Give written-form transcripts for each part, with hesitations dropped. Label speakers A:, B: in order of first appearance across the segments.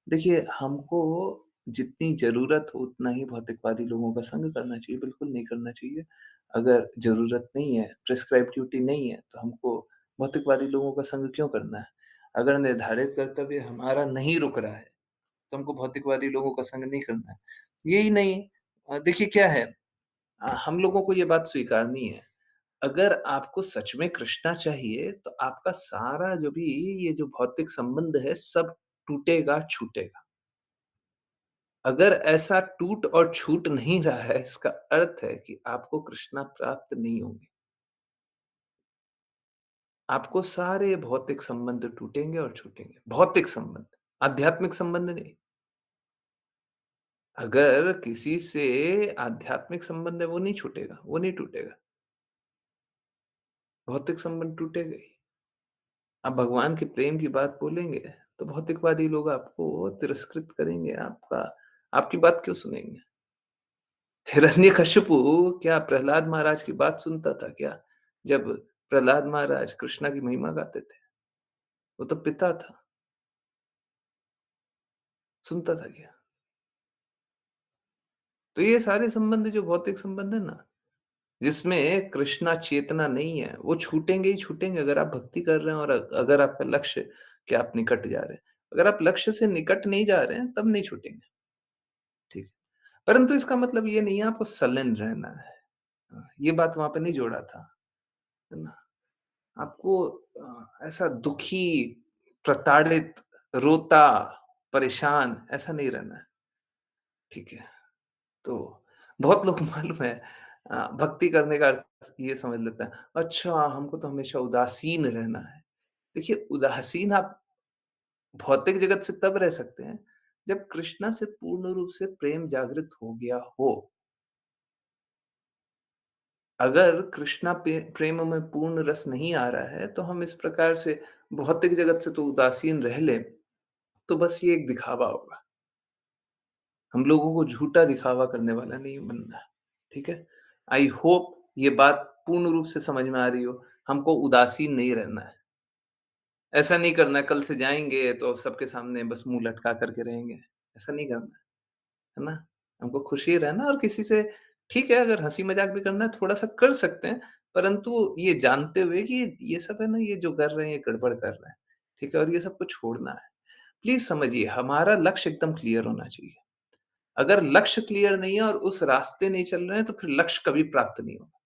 A: देखिए, हमको जितनी ज़रूरत हो उतना ही भौतिकवादी लोगों का संग करना चाहिए, बिल्कुल नहीं करना चाहिए। अगर ज़रूरत नहीं है, प्रिस्क्राइब्ड ड्यूटी नहीं है, तो हमको भौतिकवादी लोगों का संग क्यों करना है? अगर निर्धारित कर्तव्य हमारा नहीं रुक रहा है, तो हमको भौतिकवादी लोगों का संग नहीं करना है। यही नहीं देखिए क्या है हम लोगों को ये बात स्वीकारनी है। अगर आपको सच में कृष्णा चाहिए, तो आपका सारा जो भी ये जो भौतिक संबंध है, सब टूटेगा, छूटेगा। अगर ऐसा टूट और छूट नहीं रहा है, इसका अर्थ है कि आपको कृष्णा प्राप्त नहीं होंगे। आपको सारे भौतिक संबंध टूटेंगे और छूटेंगे। भौतिक संबंध, आध्यात्मिक संबंध नहीं। अगर किसी से आध्यात्मिक संबंध है, वो नहीं छूटेगा, वो नहीं टूटेगा। भौतिक संबंध टूटेगा ही। आप भगवान के प्रेम की बात बोलेंगे, तो भौतिकवादी लोग आपको तिरस्कृत करेंगे, आपकी बात क्यों सुनेंगे? हिरण्यकशिपु क्या प्रहलाद महाराज की बात सुनता था क्या? जब प्रहलाद महाराज कृष्णा की महिमा गाते थे, वो तो पिता था, सुनता था क्या? तो ये सारे संबंध जो भौतिक संबंध है ना, जिसमें कृष्णा चेतना नहीं है, वो छूटेंगे ही छूटेंगे अगर आप भक्ति कर रहे हैं और अगर आपका लक्ष्य कि आप निकट जा रहे हैं। अगर आप लक्ष्य से निकट नहीं जा रहे हैं, तब नहीं छूटेंगे, ठीक है। परंतु इसका मतलब ये नहीं है आपको संलग्न रहना है। ये बात वहाँ पे नहीं जोड़ा था, है ना? आपको ऐसा दुखी, प्रताड़ित, रोता, परेशान ऐसा नहीं रहना है, ठीक है? तो बहुत लोग मालूम है भक्ति करने का अर्थ ये समझ लेते हैं, अच्छा हमको तो हमेशा उदासीन रहना है। देखिए उदासीन आप भौतिक जगत से तब रह सकते हैं, जब कृष्णा से पूर्ण रूप से प्रेम जागृत हो गया हो। अगर कृष्णा प्रेम में पूर्ण रस नहीं आ रहा है, तो हम इस प्रकार से भौतिक जगत से तो उदासीन रह लें, तो बस ये एक दिखावा होगा। हम लोगों को झूठा दिखावा करने वाला नहीं बनना है, ठीक है? आई होप ये बात पूर्ण रूप से समझ में आ रही हो। हमको उदासीन नहीं रहना है। ऐसा नहीं करना है, कल से जाएँगे तो सबके सामने बस मुँह लटका कर के रहेंगे, ऐसा नहीं करना है ना? हमको खुशी रहना और किसी से ठीक है, अगर हँसी-मज़ाक भी करना है, थोड़ा-सा कर सकते हैं, परंतु ये जानते हुए कि ये सब है ना, ये जो कर रहे हैं, ये गड़बड़ कर रहे हैं, ठीक है? और ये सबको छोड़ना है। प्लीज़ समझिए, हमारा लक्ष्य एकदम क्लियर होना चाहिए। अगर लक्ष्य क्लियर नहीं है और उस रास्ते नहीं चल रहे हैं, तो फिर लक्ष्य कभी प्राप्त नहीं होगा,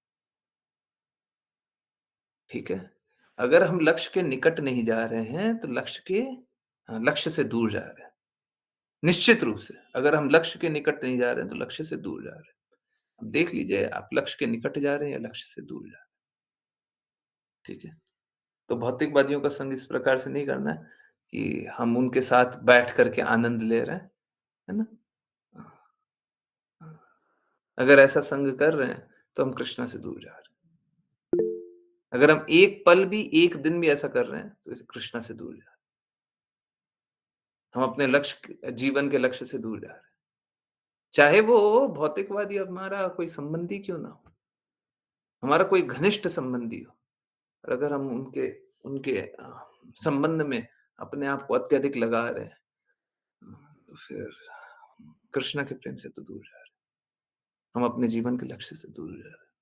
A: ठीक है? अगर हम लक्ष्य के निकट नहीं जा रहे हैं, तो लक्ष्य से दूर जा रहे हैं। निश्चित रूप से, अगर हम लक्ष्य के निकट नहीं जा रहे हैं, तो लक्ष्य से दूर जा रहे हैं। अब देख लीजिए आप लक्ष्य के निकट जा रहे हैं या लक्ष्य से दूर जा रहे हैं, ठीक है? तो भौतिकवादियों का संग इस प्रकार से नहीं करना है कि हम उनके साथ बैठ कर के आनंद ले रहे हैं, है ना? अगर ऐसा संग कर रहे हैं, तो हम कृष्णा से दूर जा रहे हैं। अगर हम एक पल भी, एक दिन भी ऐसा कर रहे हैं, तो इस कृष्णा से दूर जा रहे हैं। हम अपने जीवन के लक्ष्य से दूर जा रहे हैं। चाहे वो भौतिकवादी हमारा कोई संबंधी क्यों ना हो, हमारा कोई घनिष्ठ संबंधी हो, और अगर हम उनके उनके संबंध में अपने आप को अत्यधिक लगा रहे हैं, तो फिर कृष्णा के प्रेम से तो दूर जा रहे हैं। हम अपने जीवन के लक्ष्य से दूर जा रहे हैं,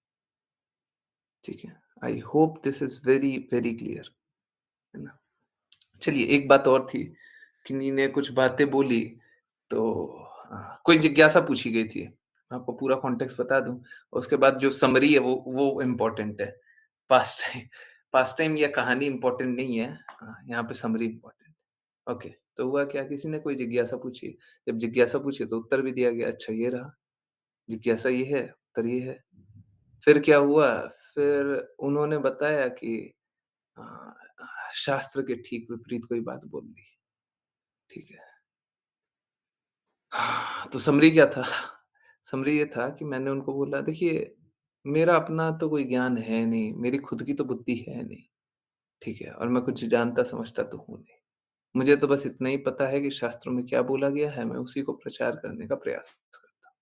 A: ठीक है? I hope this is very, very clear, है ना? चलिए एक बात और थी, किन्हीं ने कुछ बातें बोली तो कोई जिज्ञासा पूछी गई थी। मैं आपको पूरा कॉन्टेक्स्ट बता दूँ, उसके बाद जो समरी है वो इम्पोर्टेंट है। पास्ट टाइम पास्ट टाइम या कहानी इम्पोर्टेंट नहीं है। यहाँ पे समरी इम्पोर्टेंट है। ओके, तो हुआ क्या किसी ने कोई जिज्ञासा पूछी, जब जिज्ञासा पूछी तो उत्तर भी दिया गया, अच्छा ये रहा, जिज्ञासा ये है, उत्तर ये है। फिर क्या हुआ, फिर उन्होंने बताया कि अ, शास्त्र के ठीक विपरीत कोई बात बोल दी, ठीक है। हाँ, तो समरी क्या था? समरी ये था कि मैंने उनको बोला देखिए, मेरा अपना तो कोई ज्ञान है नहीं, मेरी खुद की तो बुद्धि है नहीं, ठीक है? और मैं कुछ जानता समझता तो हूँ नहीं। मुझे तो बस इतना ही पता है कि शास्त्रों में क्या बोला गया है, मैं उसी को प्रचार करने का प्रयास करता हूँ।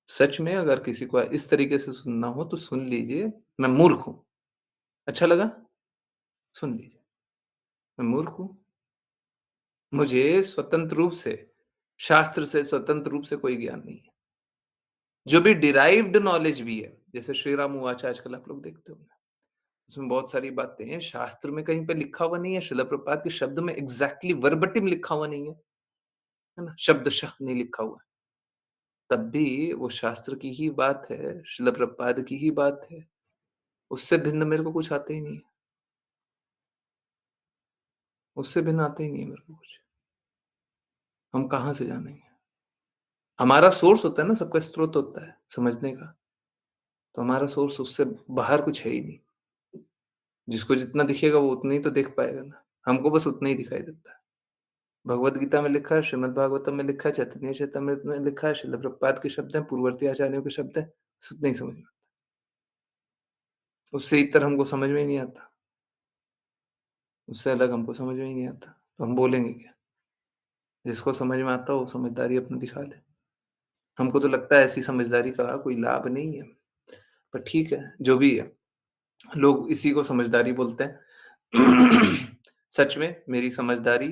A: सच में अगर किसी को इस तरीके से सुनना हो तो सुन लीजिए, मैं मूर्ख हूँ। अच्छा लगा? सुन लीजिए, मैं मूर्ख हूँ, मुझे स्वतंत्र रूप से, शास्त्र से स्वतंत्र रूप से कोई ज्ञान नहीं है। जो भी डिराइव्ड नॉलेज भी है, जैसे श्रीराम उवाच आजकल आप लोग देखते होंगे, उसमें बहुत सारी बातें शास्त्र में कहीं पे लिखा हुआ नहीं है, शिला प्रभुपाद के शब्द में एग्ज़ैक्टली वर्बेटिम लिखा हुआ नहीं है ना? शब्दशः नहीं लिखा हुआ है। तब भी वो शास्त्र की ही बात है, शिला प्रभुपाद की ही बात है। उससे भिन्न मेरे को कुछ आता ही नहीं है। उससे भिन्न आता ही नहीं है मेरे को कुछ। हम कहाँ से जानेंगे? हमारा सोर्स होता है ना, सबका स्रोत होता है समझने का। तो हमारा सोर्स उससे बाहर कुछ है ही नहीं। जिसको जितना दिखेगा वो उतना ही तो देख पाएगा ना। हमको बस उतना ही दिखाई देता है। भगवद गीता में लिखा है, श्रीमद् भागवतम में लिखा है, चैतन्य चैतामृत में लिखा है, श्रील प्रभुपाद के शब्द हैं, पूर्ववर्ती आचार्यों के शब्द हैं, बस उतना ही समझ में। उससे इतर हमको समझ में ही नहीं आता। उससे अलग हमको समझ में ही नहीं आता। तो हम बोलेंगे क्या? जिसको समझ में आता हो वो समझदारी अपनी दिखा ले। हमको तो लगता है ऐसी समझदारी का कोई लाभ नहीं है। पर ठीक है, जो भी है, लोग इसी को समझदारी बोलते हैं। सच में मेरी समझदारी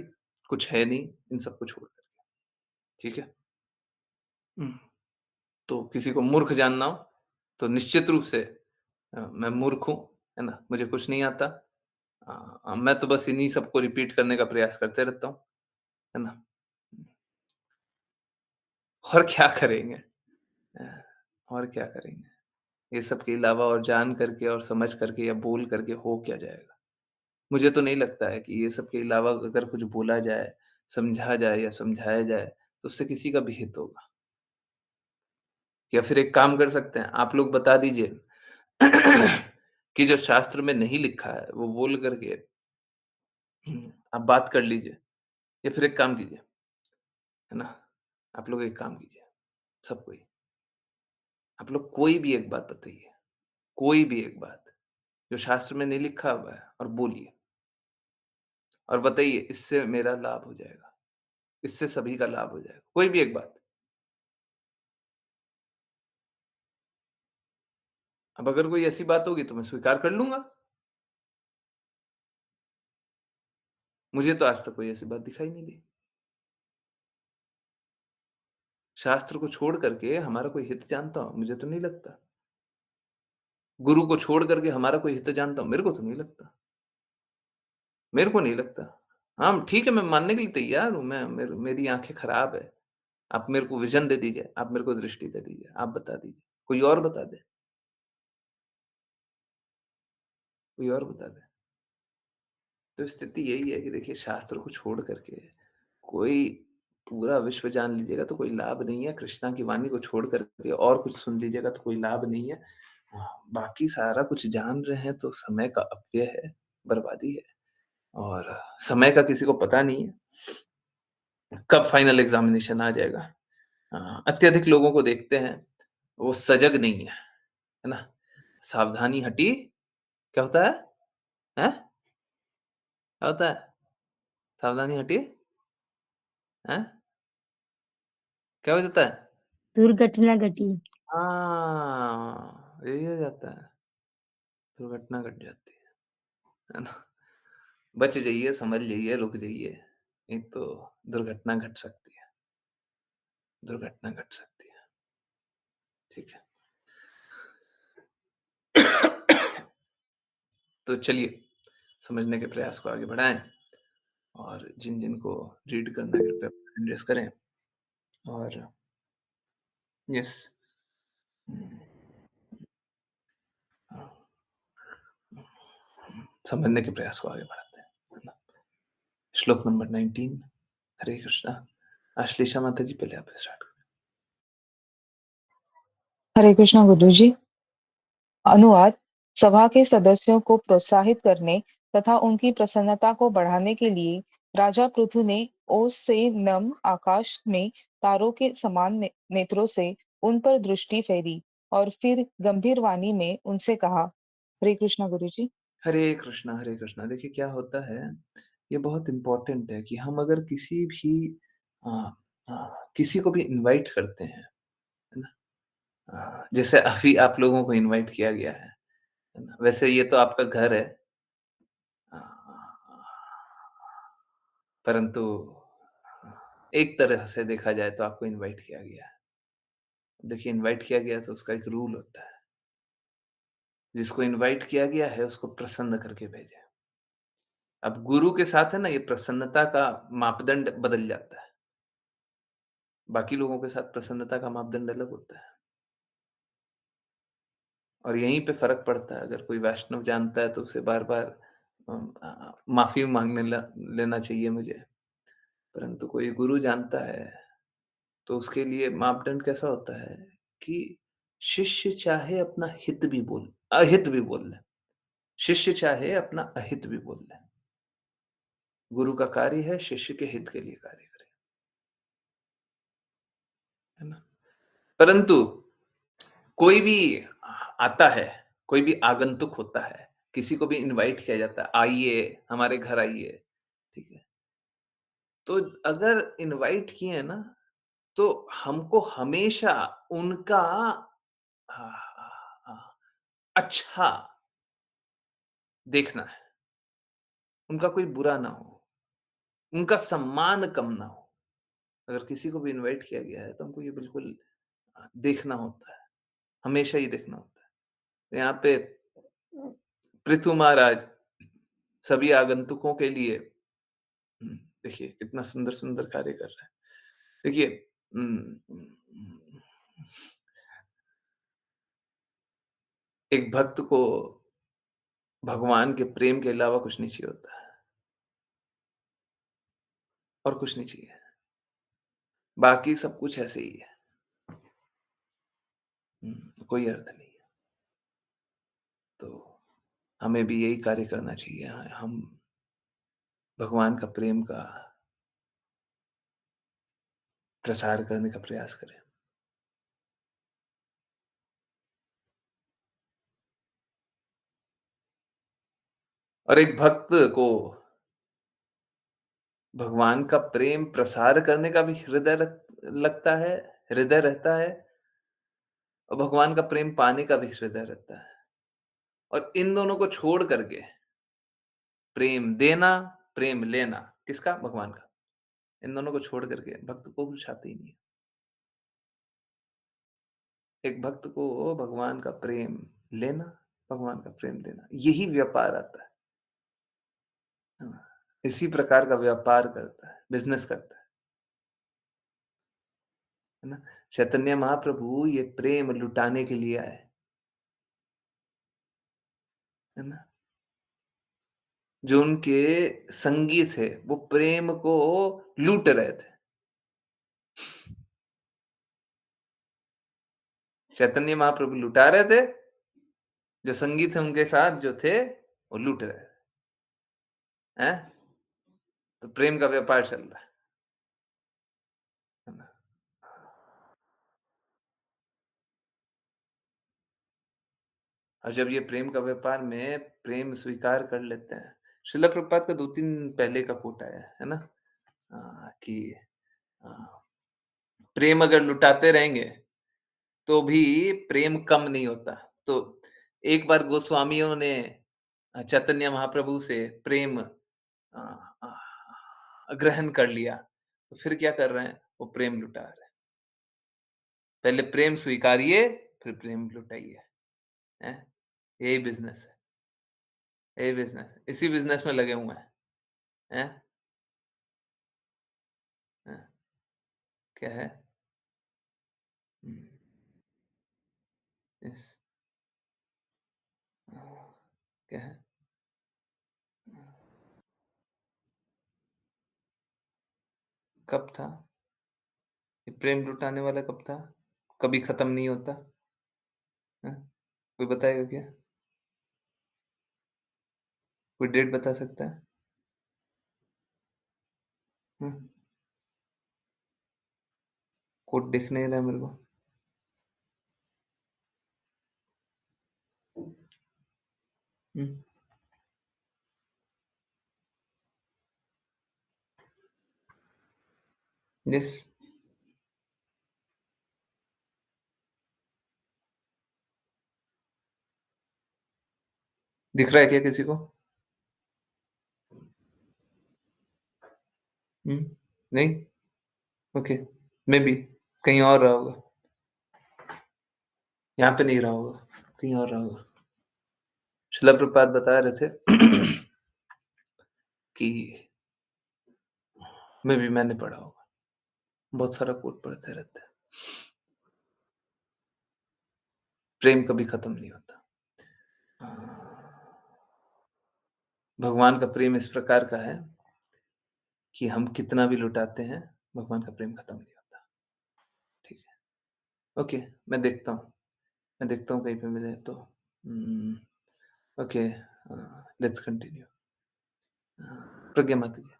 A: कुछ है नहीं इन सबको छोड़ कर, ठीक है? हुँ, तो किसी को मूर्ख जानना हो, तो निश्चित रूप से मैं मूर्ख हूँ, है ना? मुझे कुछ नहीं आता। मैं तो बस इन्हीं सबको रिपीट करने का प्रयास करते रहता हूँ, है ना? और क्या करेंगे? अ, और क्या करेंगे? ये सब के अलावा और जान करके और समझ करके या बोल करके हो क्या जाएगा? मुझे तो नहीं लगता है कि ये सब के अलावा अगर कुछ बोला जाए, समझा जाए या समझाया जाए, तो उससे किसी का भी हित होगा। या फिर एक काम कर सकते हैं, आप लोग बता दीजिए कि जो शास्त्र में नहीं लिखा है, वो बोल करके आप बात कर लीजिए। या फिर एक काम कीजिए, है ना? आप लोग एक काम कीजिए, सब कोई, आप लोग कोई भी एक बात बताइए, कोई भी एक बात, जो शास्त्र में नहीं लिखा हुआ है और बोलिए और बताइए इससे मेरा लाभ हो जाएगा, इससे सभी का लाभ हो जाएगा। कोई भी एक बात। अब अगर कोई ऐसी बात होगी तो मैं स्वीकार कर लूँगा। मुझे तो आज तक कोई ऐसी बात दिखाई नहीं दी। शास्त्र को छोड़ करके हमारा कोई हित जानता हो, मुझे तो नहीं लगता। गुरु को छोड़ करके हमारा कोई हित जानता हो, मेरे को तो नहीं लगता। मेरे को नहीं लगता। हाँ, ठीक है मैं मानने के लिए तैयार हूँ, मैं मेरी आँखें खराब है। आप मेरे को विज़न दे दीजिए, आप मेरे को दृष्टि दे दीजिए, आप बता दीजिए। कोई और बता दे, कोई और बता दे। तो स्थिति यही है कि देखिए शास्त्र को छोड़ करके कोई पूरा विश्व जान लीजिएगा तो कोई लाभ नहीं है, कृष्णा की वाणी को छोड़ करके और कुछ सुन लीजिएगा तो कोई लाभ नहीं है। बाकी सारा कुछ जान रहे हैं तो समय का अपव्यय है, बर्बादी है और समय का किसी को पता नहीं है, कब फाइनल एग्ज़ामिनेशन आ जाएगा। अत्यधिक लोगों को देखते हैं, वो सजग नहीं है ना? सावधानी हटी क्या होता है? हैं? क्या होता है? सावधानी हटी हैं? क्या हो जाता है?
B: दुर्घटना घटी।
A: हाँ, यही हो जाता है, दुर्घटना घट जाती है ना? बच जाइए, समझ जाइए, रुक जाइए, नहीं तो दुर्घटना घट सकती है, दुर्घटना घट सकती है, ठीक है? तो चलिए, समझने के प्रयास को आगे बढ़ाएँ और जिन-जिन को रीड करना है कृपया हैंड रेज़ करें और यस हुँ, हाँ, समझने के प्रयास को आगे बढ़ाते हैं, है ना? श्लोक नंबर 19 हरे कृष्णा। आश्लेषा माता जी पहले आप स्टार्ट करें।
B: हरे कृष्णा गुरु जी। अनुवाद। सभा के सदस्यों को प्रोत्साहित करने तथा उनकी प्रसन्नता को बढ़ाने के लिए राजा पृथु ने ओस से नम आकाश में तारों के समान नेत्रों से उन पर दृष्टि फेरी और फिर गंभीर वाणी में उनसे कहा। हरे कृष्णा गुरु जी।
A: हरे कृष्णा, हरे कृष्णा। देखिए क्या होता है, ये बहुत इम्पोर्टेंट है कि हम अगर किसी भी अ किसी को भी इनवाइट करते हैं, है ना? जैसे अभी आप लोगों को इनवाइट किया गया है ना? वैसे ये तो आपका घर है। अ, परंतु एक तरह से देखा जाए तो आपको इनवाइट किया गया है। देखिए इनवाइट किया गया है तो उसका एक रूल होता है। जिसको इनवाइट किया गया है उसको प्रसन्न करके भेजें। अब गुरु के साथ है ना ये प्रसन्नता का मापदंड बदल जाता है। बाकी लोगों के साथ प्रसन्नता का मापदंड अलग होता है। और यहीं पे फ़र्क पड़ता है, अगर कोई वैष्णव जानता है तो उसे बार-बार माफ़ी माँगने लेना चाहिए मुझे। परंतु कोई गुरु जानता है, तो उसके लिए मापदंड कैसा होता है कि शिष्य चाहे अपना हित भी अहित भी बोल ले। शिष्य चाहे अपना अहित भी बोल ले। गुरु का कार्य है शिष्य के हित के लिए कार्य करे, है ना? परंतु कोई भी आता है, कोई भी आगंतुक होता है, किसी को भी इनवाइट किया जाता है, आइए, हमारे घर आइए, ठीक है? तो अगर इनवाइट किए हैं ना, तो हमको हमेशा उनका हाँ, हाँ, हाँ, अच्छा देखना है, उनका कोई बुरा ना हो, उनका सम्मान कम ना हो। अगर किसी को भी इनवाइट किया गया है, तो हमको ये बिल्कुल देखना होता है, हमेशा ही देखना होता है। तो यहाँ पे पृथु महाराज सभी आगंतुकों के लिए हुँ, देखिए कितना सुंदर-सुंदर कार्य कर रहे हैं। देखिए एक भक्त को भगवान के प्रेम के अलावा कुछ नहीं चाहिए होता है और कुछ नहीं चाहिए। बाकी सब कुछ ऐसे ही है। कोई अर्थ नहीं है। तो हमें भी यही कार्य करना चाहिए। हम भगवान का प्रेम का प्रसार करने का प्रयास करें। और एक भक्त को भगवान का प्रेम प्रसार करने का भी लगता है, हृदय रहता है और भगवान का प्रेम पाने का भी हृदय रहता है। और इन दोनों को छोड़ करके प्रेम देना, प्रेम लेना, किसका? भगवान का। इन दोनों को छोड़ करके भक्त को कुछ आता ही नहीं है। एक भक्त को भगवान का प्रेम लेना, भगवान का प्रेम देना, यही व्यापार आता है। हाँ, इसी प्रकार का व्यापार करता है, बिज़नेस करता है ना? चैतन्य महाप्रभु ये प्रेम लुटाने के लिए आए, है ना? जो उनके संगी थे, वो प्रेम को लूट रहे थे। चैतन्य महाप्रभु लुटा रहे थे, जो संगी थे उनके साथ जो थे, वो लूट रहे थे, हैं? तो प्रेम का व्यापार चल रहा है ना? और जब ये प्रेम का व्यापार में प्रेम स्वीकार कर लेते हैं, श्रील प्रभुपाद का 2-3 पहले का कोट आया है ना? कि अ, प्रेम अगर लुटाते रहेंगे, तो भी प्रेम कम नहीं होता। तो एक बार गोस्वामियों ने चैतन्य महाप्रभु से प्रेम ग्रहण कर लिया, तो फिर क्या कर रहे हैं? वो प्रेम लुटा रहे हैं। पहले प्रेम स्वीकारिए, फिर प्रेम लुटाइए, हैं? यही बिज़नेस है, यही बिज़नेस है। इसी बिज़नेस में लगे हुए हैं, हैं? हाँ, क्या है? हुँ, यस। क्या है? कब था? ये प्रेम लुटाने वाला कब था? कभी खत्म नहीं होता, हैं? कोई बताएगा क्या? कोई डेट बता सकता है? हुँ, कोट दिख नहीं रहा है मेरे को। हुँ, यस। दिख रहा है क्या किसी को? हुँ, नहीं? ओके, मेबी कहीं और रहा होगा। यहाँ पे नहीं रहा होगा, कहीं और रहा होगा। शिला प्रभुपाद बता रहे थे कि मेबी मैंने पढ़ा होगा। बहुत सारा कोट पढ़ते रहते हैं। प्रेम कभी खत्म नहीं होता। अ, भगवान का प्रेम इस प्रकार का है कि हम कितना भी लुटाते हैं, भगवान का प्रेम खत्म नहीं होता। ठीक है, ओके, मैं देखता हूँ कहीं पे मिले तो। उम, ओके, लेट्स कंटिन्यू। प्रज्ञा माता जी।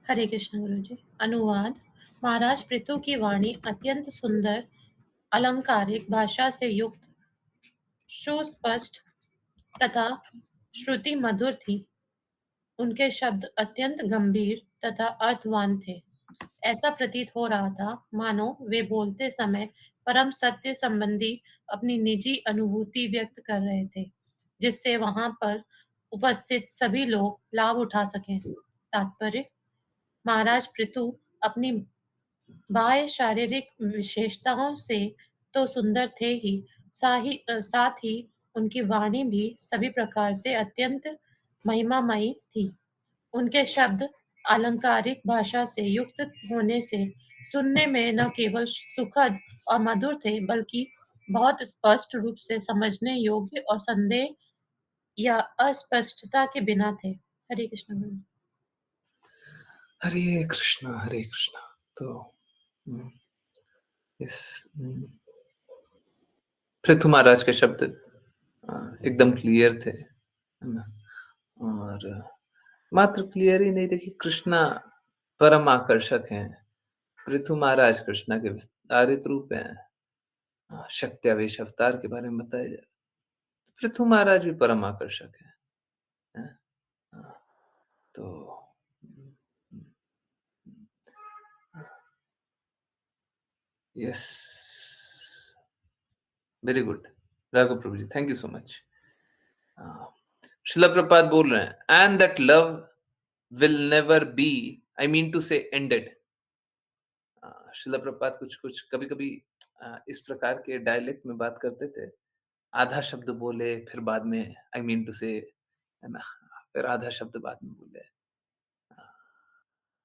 C: हरे कृष्ण गुरु जी। अनुवाद। महाराज पृथु की वाणी अत्यंत सुंदर, अलंकारिक भाषा से युक्त, सुस्पष्ट तथा श्रुति मधुर थी। उनके शब्द अत्यंत गंभीर तथा अर्थवान थे। ऐसा प्रतीत हो रहा था मानो वे बोलते समय परम सत्य संबंधी अपनी निजी अनुभूति व्यक्त कर रहे थे, जिससे वहां पर उपस्थित सभी लोग लाभ उठा सकें। तात्पर्य। महाराज पृथु अपनी बाह्य शारीरिक विशेषताओं से तो सुंदर थे ही, साथ ही उनकी वाणी भी सभी प्रकार से अत्यंत महिमामयी थी। उनके शब्द आलंकारिक भाषा से युक्त होने से सुनने में न केवल सुखद और मधुर थे, बल्कि बहुत स्पष्ट रूप से समझने योग्य और संदेह या अस्पष्टता के बिना थे। हरे कृष्ण गुरु।
A: हरे कृष्णा, हरे कृष्णा। तो उम, इस पृथु महाराज के शब्द एकदम क्लियर थे, है ना? और मात्र क्लियर ही नहीं, देखिए कृष्णा परम आकर्षक हैं। पृथु महाराज कृष्णा के विस्तारित रूप हैं। शक्त्यावेश अवतार के बारे में बताया जाए। पृथु महाराज भी परम आकर्षक हैं, हैं? हाँ, तो yes, very good. Raghav Prabhu ji, thank you so much. Srila Prabhupada बोल रहे हैं, and that love will never be, I mean to say ended. Srila Prabhupada कुछ-कुछ कभी-कभी इस प्रकार के डायलेक्ट में बात करते थे। आधा शब्द बोले, फिर बाद में आई मीन टू से, है ना? फिर आधा शब्द बाद में बोले।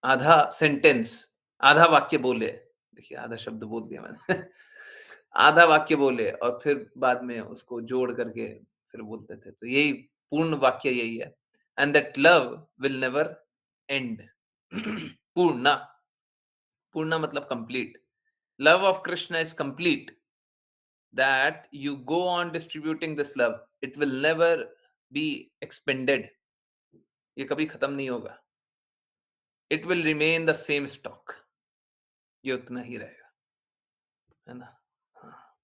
A: आधा सेंटेंस, आधा वाक्य बोले। देखिए आधा शब्द बोल दिया मैंने। आधा वाक्य बोले और फिर बाद में उसको जोड़ करके फिर बोलते थे। तो यही पूर्ण वाक्य यही है। And that love will never end. पूर्णा, पूर्णा मतलब complete. Love of Krishna is complete, that you go on distributing this love, it will never be expended, ये कभी खत्म नहीं होगा, it will remain the same stock, ये उतना ही रहेगा, है ना? हाँ,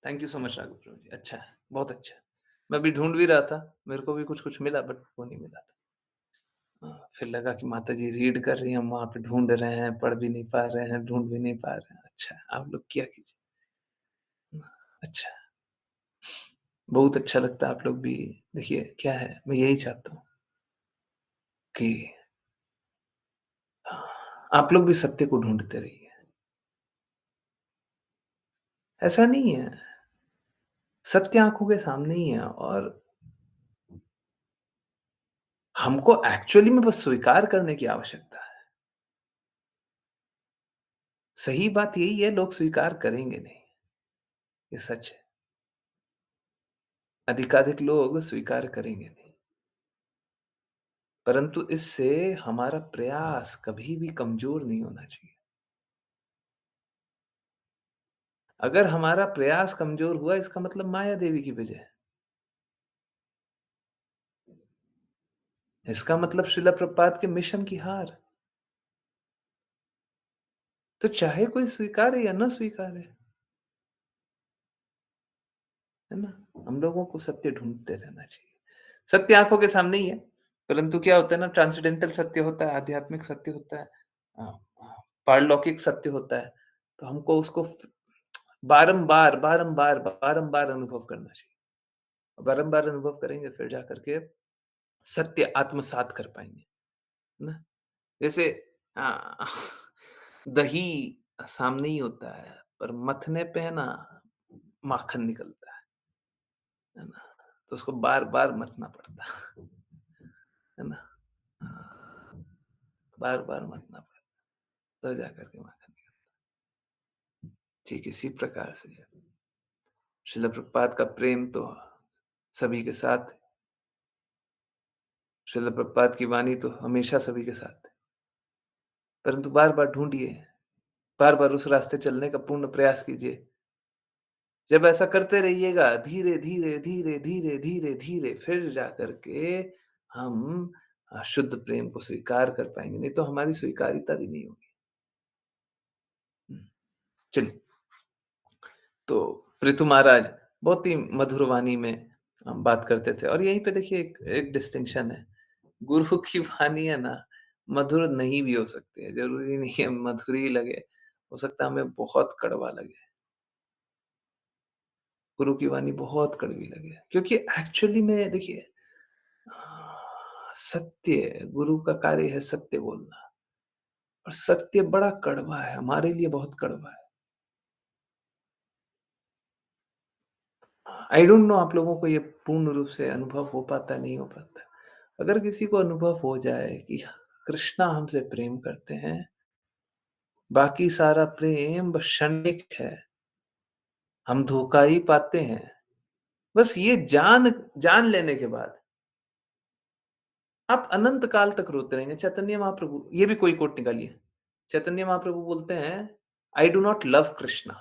A: thank you so much Raghav Prabhu ji, अच्छा है, बहुत अच्छा है। मैं भी ढूंढ भी रहा था, मेरे को भी कुछ कुछ मिला बट वो नहीं मिला था। फिर लगा कि माता जी रीड कर रही हैं, हम वहां पे ढूंढ रहे हैं, पढ़ भी नहीं पा रहे हैं, ढूंढ भी नहीं पा रहे हैं। अच्छा है, आप लोग किया कीजिए। अच्छा है, बहुत अच्छा लगता है। आप लोग भी देखिए, क्या है, मैं यही चाहता हूँ कि आप लोग भी सत्य को ढूँढते रहिए। ऐसा नहीं है, सत्य आँखों के सामने ही है और हमको एक्चुअली में बस स्वीकार करने की आवश्यकता है। सही बात यही है, लोग स्वीकार करेंगे नहीं, ये सच है। अधिकाधिक लोग स्वीकार करेंगे नहीं, परंतु इससे हमारा प्रयास कभी भी कमज़ोर नहीं होना चाहिए। अगर हमारा प्रयास कमज़ोर हुआ, इसका मतलब माया देवी की वजह है। इसका मतलब श्रील प्रभुपाद के मिशन की हार। तो चाहे कोई स्वीकारे या ना स्वीकारे, है ना? हम लोगों को सत्य ढूँढते रहना चाहिए। सत्य आँखों के सामने ही है, परंतु क्या होता है ना, ट्रांसेंडेंटल सत्य होता है, आध्यात्मिक सत्य होता है, अ पारलौकिक सत्य होता है। तो हमको उसको बारंबार, बारंबार, बारंबार अनुभव करना चाहिए। बारंबार अनुभव करेंगे फिर जा करके सत्य आत्मसात कर पाएँगे, है ना? जैसे अ, दही सामने ही होता है, पर मथने पे है ना माखन निकलता है ना? तो उसको बार-बार मथना पड़ता है ना? हाँ, बार-बार मथना पड़ता है, तब जाकर के माखन निकलता है। ठीक इसी प्रकार से श्रील प्रभुपाद का प्रेम तो सभी के साथ है। श्रील प्रभुपाद की वाणी तो हमेशा सभी के साथ है। परंतु बार-बार ढूँढिए, बार-बार उस रास्ते चलने का पूर्ण प्रयास कीजिए। जब ऐसा करते रहिएगा धीरे, धीरे, धीरे, धीरे, धीरे, धीरे फिर जाकर के हम शुद्ध प्रेम को स्वीकार कर पाएँगे, नहीं तो हमारी स्वीकार्यता भी नहीं होगी। हुँ, चलिए, तो पृथु महाराज बहुत ही मधुर वाणी में बात करते थे और यहीं पे देखिए एक एक डिस्टिंक्शन है। गुरु की वाणी है ना, मधुर नहीं भी हो सकती है, ज़रूरी नहीं है मधुर ही लगे, हो सकता है हमें बहुत कड़वा लगे। गुरु की वाणी बहुत कड़वी लगे, क्योंकि एक्चुअली में देखिए सत्य गुरु का कार्य है सत्य बोलना और सत्य बड़ा कड़वा है, हमारे लिए बहुत कड़वा है। आई डोंट नो आप लोगों को ये पूर्ण रूप से अनुभव हो पाता है, नहीं हो पाता है। अगर किसी को अनुभव हो जाए कि कृष्णा हमसे प्रेम करते हैं, बाकी सारा प्रेम बस क्षणिक है, हम धोखा ही पाते हैं। बस ये जान जान लेने के बाद आप अनंत काल तक रोते रहेंगे। चैतन्य महाप्रभु ये भी कोई कोट निकालिए। चैतन्य महाप्रभु बोलते हैं, आई डू नॉट लव कृष्णा।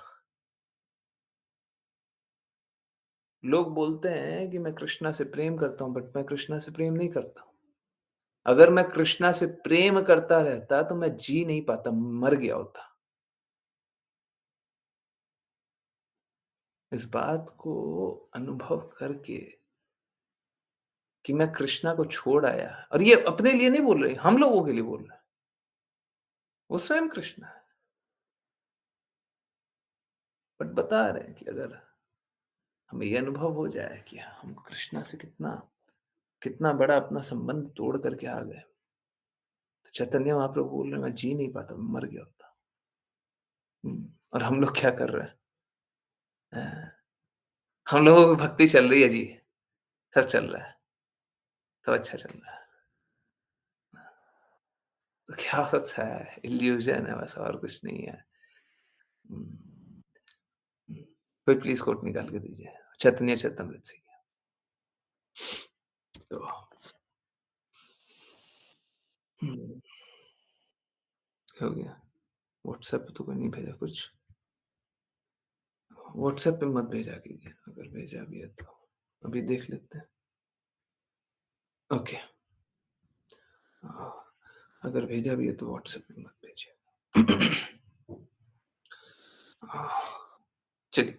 A: लोग बोलते हैं कि मैं कृष्णा से प्रेम करता हूँ, बट मैं कृष्णा से प्रेम नहीं करता हूँ। अगर मैं कृष्णा से प्रेम करता रहता तो मैं जी नहीं पाता, मर गया होता। इस बात को अनुभव करके कि मैं कृष्णा को छोड़ आया और ये अपने लिए नहीं बोल रहे, हम लोगों के लिए बोल रहे हैं। वो स्वयं कृष्णा है, बट बता रहे हैं कि अगर हमें ये अनुभव हो जाए कि हम कृष्णा से कितना कितना बड़ा अपना संबंध तोड़ करके आ गए, तो चैतन्य महाप्रभु बोल रहे हैं, मैं जी नहीं पाता, मैं मर गया होता। और हम लोग क्या कर रहे हैं? हम लोगों की भक्ति चल रही है जी, सब चल रहा है, सब अच्छा चल रहा है। तो क्या होता है, इल्यूज़न है बस और कुछ नहीं है। हुँ, हुँ। कोई प्लीज़ कोट निकाल के दीजिए, चैतन्य चेतनामृत से। तो हुँ, हो गया। व्हाट्सएप पे तो कोई नहीं भेजा कुछ। व्हाट्सएप पे मत भेजा कीजिए, अगर भेजा भी है तो। अभी देख लेते हैं। ओके। हाँ, अगर भेजा भी है तो व्हाट्सएप पे मत भेजिए। हाँ, चलिए,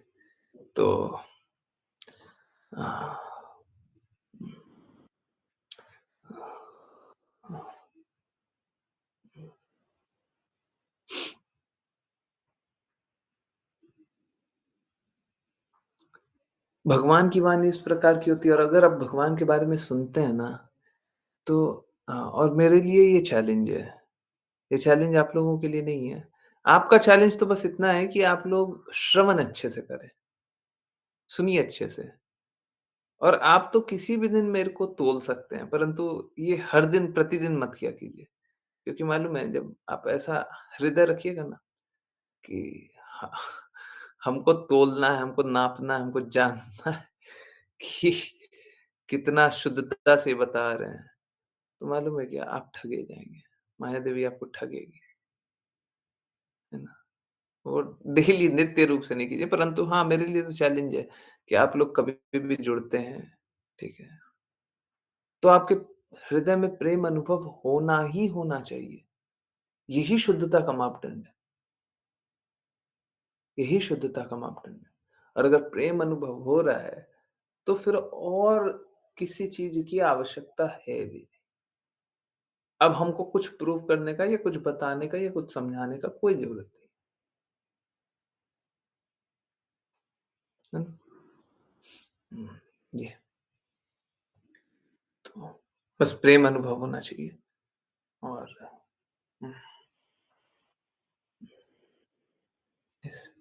A: तो हाँ, भगवान की वाणी इस प्रकार की होती है और अगर आप भगवान के बारे में सुनते हैं ना, तो और मेरे लिए ये चैलेंज है। ये चैलेंज आप लोगों के लिए नहीं है। आपका चैलेंज तो बस इतना है कि आप लोग श्रवण अच्छे से करें, सुनिए अच्छे से और आप तो किसी भी दिन मेरे को तोल सकते हैं, परंतु ये हर दिन प्रतिदिन मत किया कीजिए। क्योंकि मालूम है जब आप ऐसा हृदय रखिएगा ना कि ह हमको तोलना है, हमको नापना है, हमको जानना है कि कितना शुद्धता से बता रहे हैं, तो मालूम है क्या आप ठगे जाएँगे। माया देवी आपको ठगेगी, है ना? और डेली नित्य रूप से नहीं कीजिए, परंतु हाँ, मेरे लिए तो चैलेंज है कि आप लोग कभी भी जुड़ते हैं, ठीक है? तो आपके हृदय में प्रेम अनुभव होना ही होना चाहिए। यही शुद्धता का मापदंड है, यही शुद्धता का मापदंड है। और अगर प्रेम अनुभव हो रहा है, तो फिर और किसी चीज़ की आवश्यकता है भी नहीं। अब हमको कुछ प्रूव करने का या कुछ बताने का या कुछ समझाने का कोई ज़रूरत नहीं, है ना? हुँ, ये तो बस प्रेम अनुभव होना चाहिए और हुँ, यस।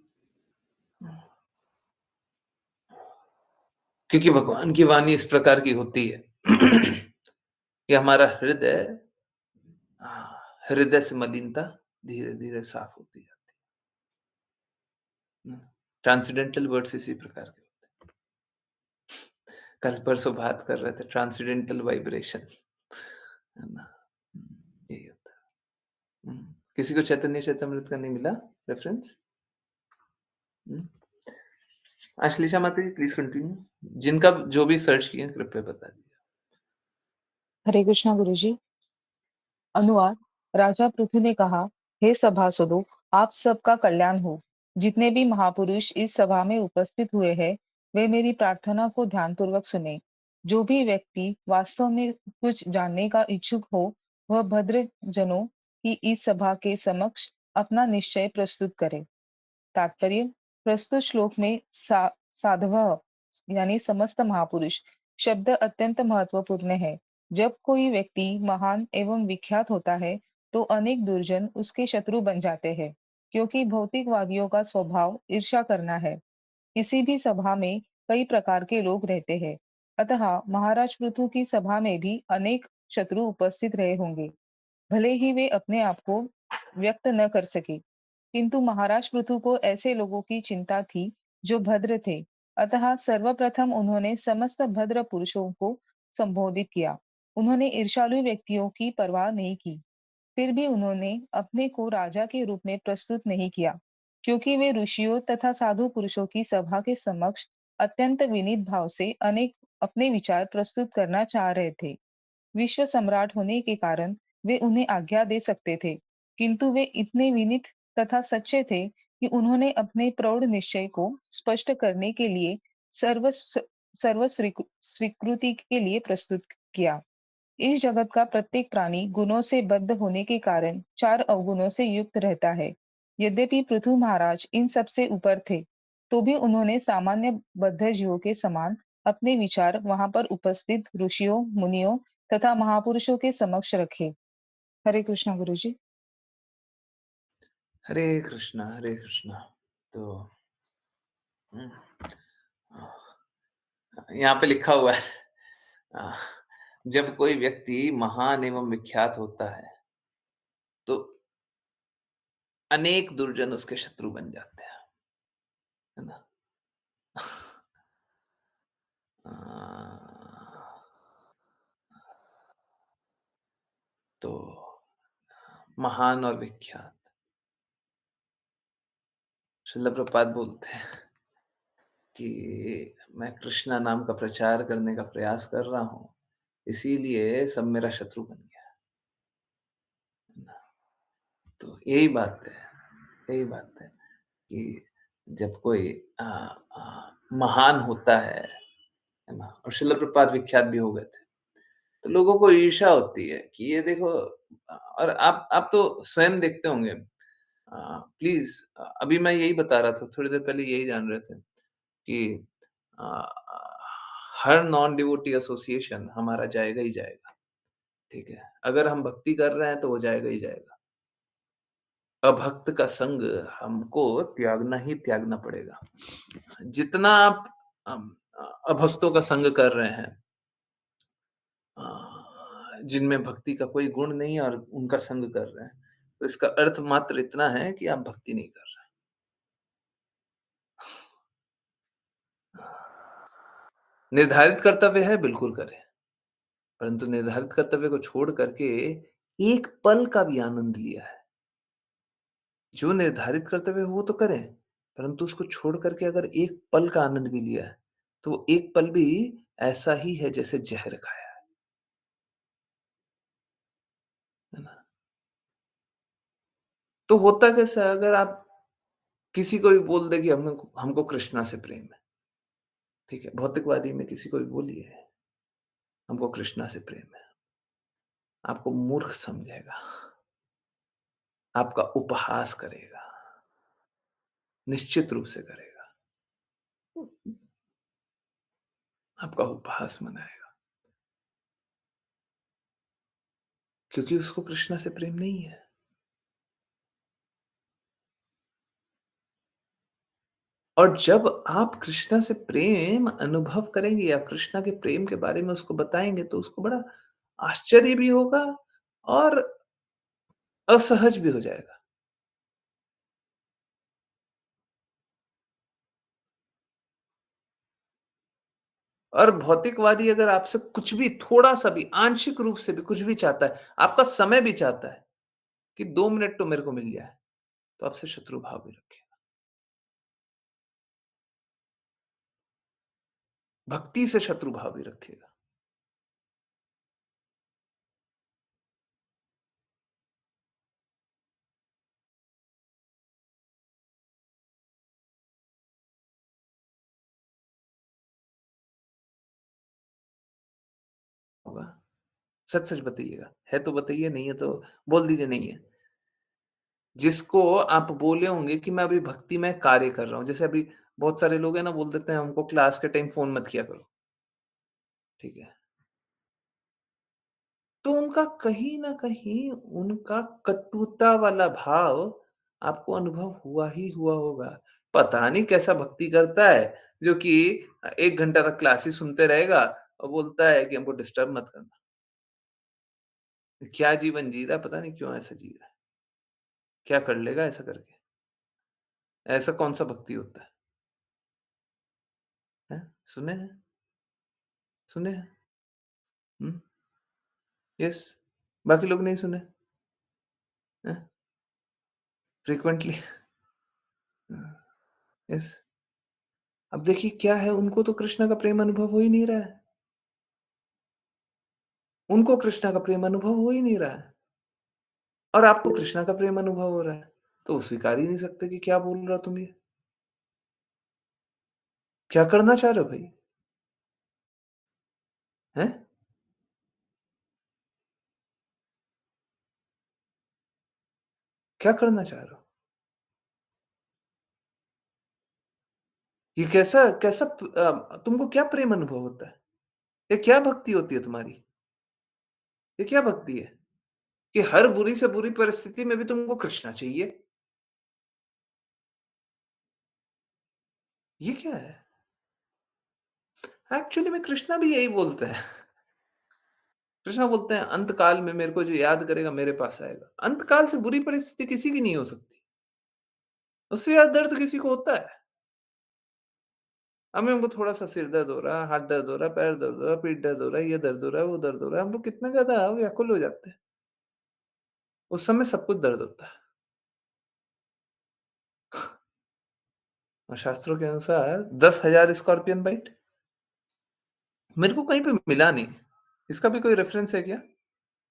A: क्योंकि भगवान की वाणी इस प्रकार की होती है कि हमारा हृदय से मलिनता धीरे-धीरे साफ होती जाती है। ट्रांसेंडेंटल वर्ड्स इसी प्रकार के होते हैं। कल-परसों बात कर रहे थे ट्रांसेंडेंटल वाइब्रेशन, है ना? यही होता है। किसी को चैतन्य चैतामृत का नहीं मिला रेफरेंस? हुँ। अश्लेषा माता जी प्लीज़ कंटिन्यू। जिनका जो भी सर्च किए कृपया बता दीजिए।
B: हरे कृष्णा गुरुजी। अनुवाद। राजा पृथु ने कहा, हे सभासदों, आप सबका कल्याण हो। जितने भी महापुरुष इस सभा में उपस्थित हुए हैं, वे मेरी प्रार्थना को ध्यानपूर्वक सुने। जो भी व्यक्ति वास्तव में कुछ जानने का इच्छुक हो, वह भद्र जनों की इस सभा के समक्ष अपना निश्चय प्रस्तुत करे। तात्पर्य। प्रस्तुत श्लोक में साधवः यानी समस्त महापुरुष शब्द अत्यंत महत्वपूर्ण है। जब कोई व्यक्ति महान एवं विख्यात होता है, तो अनेक दुर्जन उसके शत्रु बन जाते हैं, क्योंकि भौतिकवादियों का स्वभाव ईर्ष्या करना है। किसी भी सभा में कई प्रकार के लोग रहते हैं। अतः महाराज पृथु की सभा में भी अनेक शत्रु उपस्थित रहे होंगे, भले ही वे अपने आप को व्यक्त न कर सके। किंतु महाराज पृथु को ऐसे लोगों की चिंता थी जो भद्र थे। अतः सर्वप्रथम उन्होंने समस्त भद्र पुरुषों को संबोधित किया। उन्होंने ईर्ष्यालु व्यक्तियों की परवाह नहीं की। फिर भी उन्होंने अपने को राजा के रूप में प्रस्तुत नहीं किया, क्योंकि वे ऋषियों तथा साधु पुरुषों की सभा के समक्ष अत्यंत विनीत भाव से अनेक अपने विचार प्रस्तुत करना चाह रहे थे। विश्व सम्राट होने के कारण वे उन्हें आज्ञा दे सकते थे, किंतु वे इतने विनीत तथा सच्चे थे कि उन्होंने अपने प्रौढ़ निश्चय को स्पष्ट करने के लिए सर्व सर्व स्वीकृति के लिए प्रस्तुत किया। इस जगत का प्रत्येक प्राणी गुणों से बद्ध होने के कारण चार अवगुणों से युक्त रहता है। यद्यपि पृथु महाराज इन सब से ऊपर थे, तो भी उन्होंने सामान्य बद्ध जीवों के समान अपने विचार वहां पर उपस्थित ऋषियों, मुनियों तथा महापुरुषों के समक्ष रखे। हरे कृष्णा गुरु जी।
A: हरे कृष्णा, हरे कृष्णा। तो हुँ, यहाँ पे लिखा हुआ है अ, जब कोई व्यक्ति महान एवं विख्यात होता तो अनेक दुर्जन उसके शत्रु बन जाते हैं, है ना? अ, तो महान और विख्यात श्रील प्रभुपाद बोलते हैं कि मैं कृष्णा नाम का प्रचार करने का प्रयास कर रहा हूँ, इसीलिए सब मेरा शत्रु बन गया, है ना? तो यही बात है, यही बात है कि जब कोई महान होता है ना? और श्रील प्रभुपाद विख्यात भी हो गए थे, तो लोगों को ईर्ष्या होती है कि ये देखो और आप तो स्वयं देखते होंगे प्लीज़ अभी मैं यही बता रहा था, थोड़ी देर पहले यही जान रहे थे कि अ, हर नॉन डिवोटी एसोसिएशन हमारा जाएगा ही जाएगा, ठीक है? अगर हम भक्ति कर रहे हैं तो वो जाएगा ही जाएगा। अभक्त का संग हमको त्यागना ही त्यागना पड़ेगा। जितना आप अभक्तों का संग कर रहे हैं जिनमें भक्ति का कोई गुण नहीं है और उनका संग कर रहे हैं, तो इसका अर्थ मात्र इतना है कि आप भक्ति नहीं कर रहे हैं। निर्धारित कर्तव्य है, बिल्कुल करें, परंतु निर्धारित कर्तव्य को छोड़ करके एक पल का भी आनंद लिया है। जो निर्धारित कर्तव्य है वो तो करें, परंतु उसको छोड़ करके अगर एक पल का आनंद भी लिया है, तो वो एक पल भी ऐसा ही है जैसे ज़हर खाया है ना? तो होता कैसा है अगर आप किसी को भी बोल दें कि हमको हमको कृष्णा से प्रेम है, ठीक है? भौतिकवादी में किसी को भी बोलिए, हमको कृष्णा से प्रेम है, आपको मूर्ख समझेगा, आपका उपहास करेगा, निश्चित रूप से करेगा, आपका उपहास मनाएगा, क्योंकि उसको कृष्णा से प्रेम नहीं है। और जब आप कृष्णा से प्रेम अनुभव करेंगे या कृष्णा के प्रेम के बारे में उसको बताएँगे, तो उसको बड़ा आश्चर्य भी होगा और असहज भी हो जाएगा। और भौतिकवादी अगर आपसे कुछ भी थोड़ा-सा भी आंशिक रूप से भी कुछ भी चाहता है, आपका समय भी चाहता है कि 2 मिनट तो मेरे को मिल जाए, तो आपसे शत्रु भाव भी रखेगा। भक्ति से शत्रु भाव भी रखेगा। होगा। सच-सच बताइएगा। है तो बताइए, नहीं है तो बोल दीजिए नहीं है। जिसको आप बोले होंगे कि मैं अभी भक्ति में कार्य कर रहा हूँ। जैसे अभी बहुत सारे लोग हैं ना, बोल देते हैं हमको क्लास के टाइम फ़ोन मत किया करो। ठीक है। तो उनका कहीं न कहीं उनका कटुता वाला भाव आपको अनुभव हुआ ही हुआ होगा। पता नहीं कैसा भक्ति करता है, जो कि 1 घंटा तक क्लास ही सुनते रहेगा और बोलता है कि हमको डिस्टर्ब मत करना। क्या जीवन जी रहा है, पता नहीं क्यों ऐसा जी रहा है। क्या कर लेगा ऐसा करके? ऐसा कौन-सा भक्ति होता है? हैं? सुने हैं? सुने हैं? हुँ, यस। बाकी लोग नहीं सुने? हैं? फ्रीक्वेंटली? यस। अब देखिए क्या है, उनको तो कृष्ण का प्रेम अनुभव हो ही नहीं रहा है। उनको कृष्ण का प्रेम अनुभव हो ही नहीं रहा है और आपको कृष्ण का प्रेम अनुभव हो रहा है। तो वो स्वीकार ही नहीं सकते कि क्या बोल रहा तुम ये? क्या करना चाह रहे हो भई? हैं? क्या करना चाह रहे हो? ये कैसा कैसा तुमको क्या प्रेम अनुभव होता है? ये क्या भक्ति होती है तुम्हारी? ये क्या भक्ति है? कि हर बुरी से बुरी परिस्थिति में भी तुमको कृष्णा चाहिए? ये क्या है? एक्चुअली में कृष्णा भी यही बोलते हैं। कृष्णा बोलते हैं अंत काल में मेरे को जो याद करेगा मेरे पास आएगा। अंत काल से बुरी परिस्थिति किसी की नहीं हो सकती। उससे ज़्यादा दर्द किसी को होता है। अब हमको थोड़ा-सा सिर दर्द हो रहा है, हाथ दर्द हो रहा है, पैर दर्द हो रहा है, पीठ दर्द हो रहा है, ये दर्द हो रहा है, वो दर्द हो रहा है। हम लोग कितना ज़्यादा व्याकुल हो जाते हैं। उस समय सब कुछ दर्द होता है। और शास्त्रों के अनुसार 10,000 स्कॉर्पियन बाइट मेरे को कहीं पे मिला नहीं। इसका भी कोई रेफरेंस है क्या?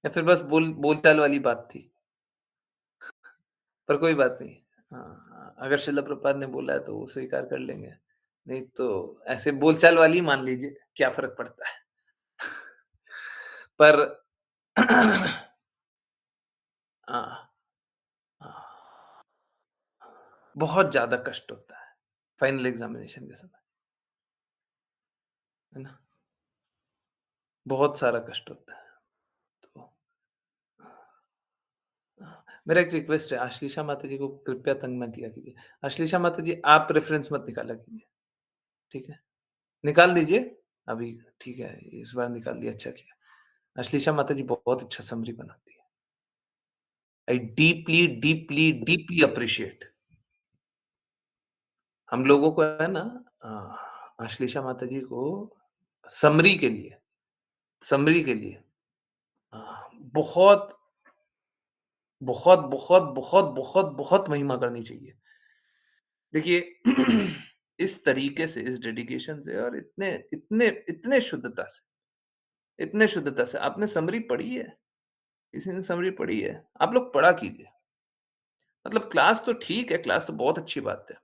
A: या फिर बस बोलचाल वाली बात थी? पर कोई बात नहीं। हाँ, अगर शिला प्रभुपाद ने बोला है तो वो स्वीकार कर लेंगे। नहीं तो ऐसे बोलचाल वाली ही मान लीजिए, क्या फ़र्क पड़ता है। पर हाँ, हाँ, बहुत ज़्यादा कष्ट होता है, फाइनल एग्ज़ामिनेशन के समय, है ना? बहुत सारा कष्ट होता है। तो मेरा एक रिक्वेस्ट है, आश्लीषा माता जी को कृपया तंग ना किया कीजिए। आश्लीषा माता जी, आप रेफ़रेंस मत निकाला कीजिए, ठीक है? निकाल दीजिए, अभी ठीक है, इस बार निकाल दिया, अच्छा किया। अश्लीषा माता जी बहुत अच्छा समरी बनाती है। I deeply, deeply, deeply appreciate. हम लोगों को है ना अश्लीषा माता जी को समरी के लिए समरी के लिए अ, बहुत, बहुत, बहुत, बहुत, बहुत, बहुत महिमा करनी चाहिए। देखिए इस तरीके से, इस डेडिकेशन से और इतने इतने इतने शुद्धता से आपने समरी पढ़ी है? किसी ने समरी पढ़ी है? आप लोग पढ़ा कीजिए। मतलब क्लास तो ठीक है, क्लास तो बहुत अच्छी बात है।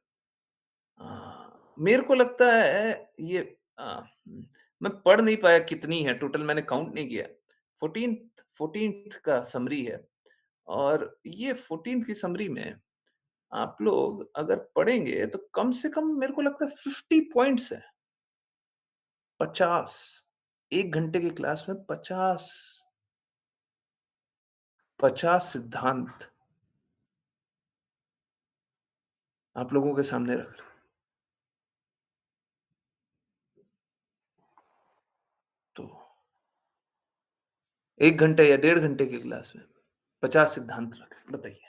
A: मेरे को लगता है ये मैं पढ़ नहीं पाया कितनी है टोटल, मैंने काउंट नहीं किया। 14th 14th का समरी है और ये 14th की समरी में आप लोग अगर पढ़ेंगे तो कम से कम मेरे को लगता है 50 पॉइंट्स हैं। 50 1 घंटे की क्लास में 50 सिद्धांत आप लोगों के सामने रख रहे हैं। 1 घंटे या डेढ़ घंटे की क्लास में 50 सिद्धांत रखें, बताइए।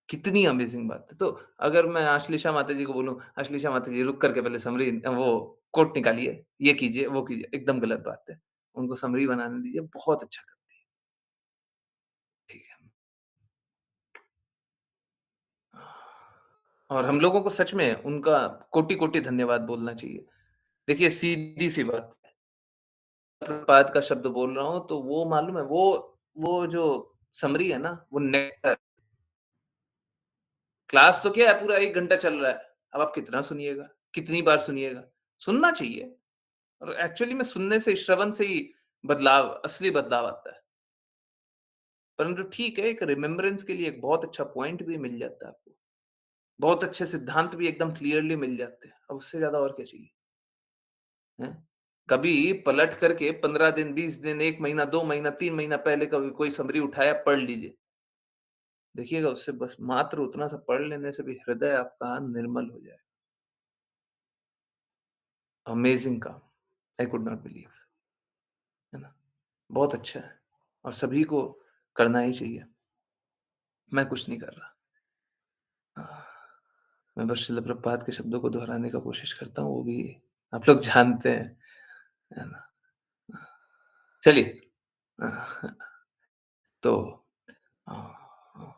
A: कितनी अमेज़िंग बात है। तो अगर मैं आश्लेषा माताजी को बोलूँ, आश्लेषा माताजी रुक कर के पहले समरी वो कोट निकालिए, ये कीजिए, वो कीजिए, एकदम गलत बात है। उनको समरी बनाने दीजिए, बहुत अच्छा करती है। ठीक है। और हम लोगों को सच में उनका कोटि-कोटि धन्यवाद बोलना चाहिए। देखिए सीधी-सी बात है, प्रपात का शब्द बोल रहा हूँ तो वो मालूम है वो जो समरी है ना, वो नेक्टर। क्लास तो क्या है पूरा 1 घंटा चल रहा है। अब आप कितना सुनिएगा? कितनी बार सुनिएगा? सुनना चाहिए और एक्चुअली में सुनने से, श्रवण से ही बदलाव, असली बदलाव आता है। परंतु ठीक है, एक रिमेम्बरेंस के लिए एक बहुत अच्छा पॉइंट भी मिल जाता है आपको। बहुत अच्छे सिद्धांत भी एकदम क्लियरली मिल जाते हैं। अब उससे ज़्यादा और क्या चाहिए? हैं? कभी पलट करके 15 दिन, 20 दिन, 1 महीना, 2 महीना, 3 महीना पहले कभी कोई समरी उठाया, पढ़ लीजिए। देखिएगा उससे बस मात्र उतना सा पढ़ लेने से भी हृदय आपका निर्मल हो जाएगा। अमेज़िंग काम! आई कुड नॉट बिलीव, है ना? बहुत अच्छा है और सभी को करना ही चाहिए। मैं कुछ नहीं कर रहा। हाँ, मैं बस शिल प्रभुपाद के शब्दों को दोहराने का कोशिश करता हूँ, वो भी आप लोग जानते हैं, है ना? चलिए तो अ अ,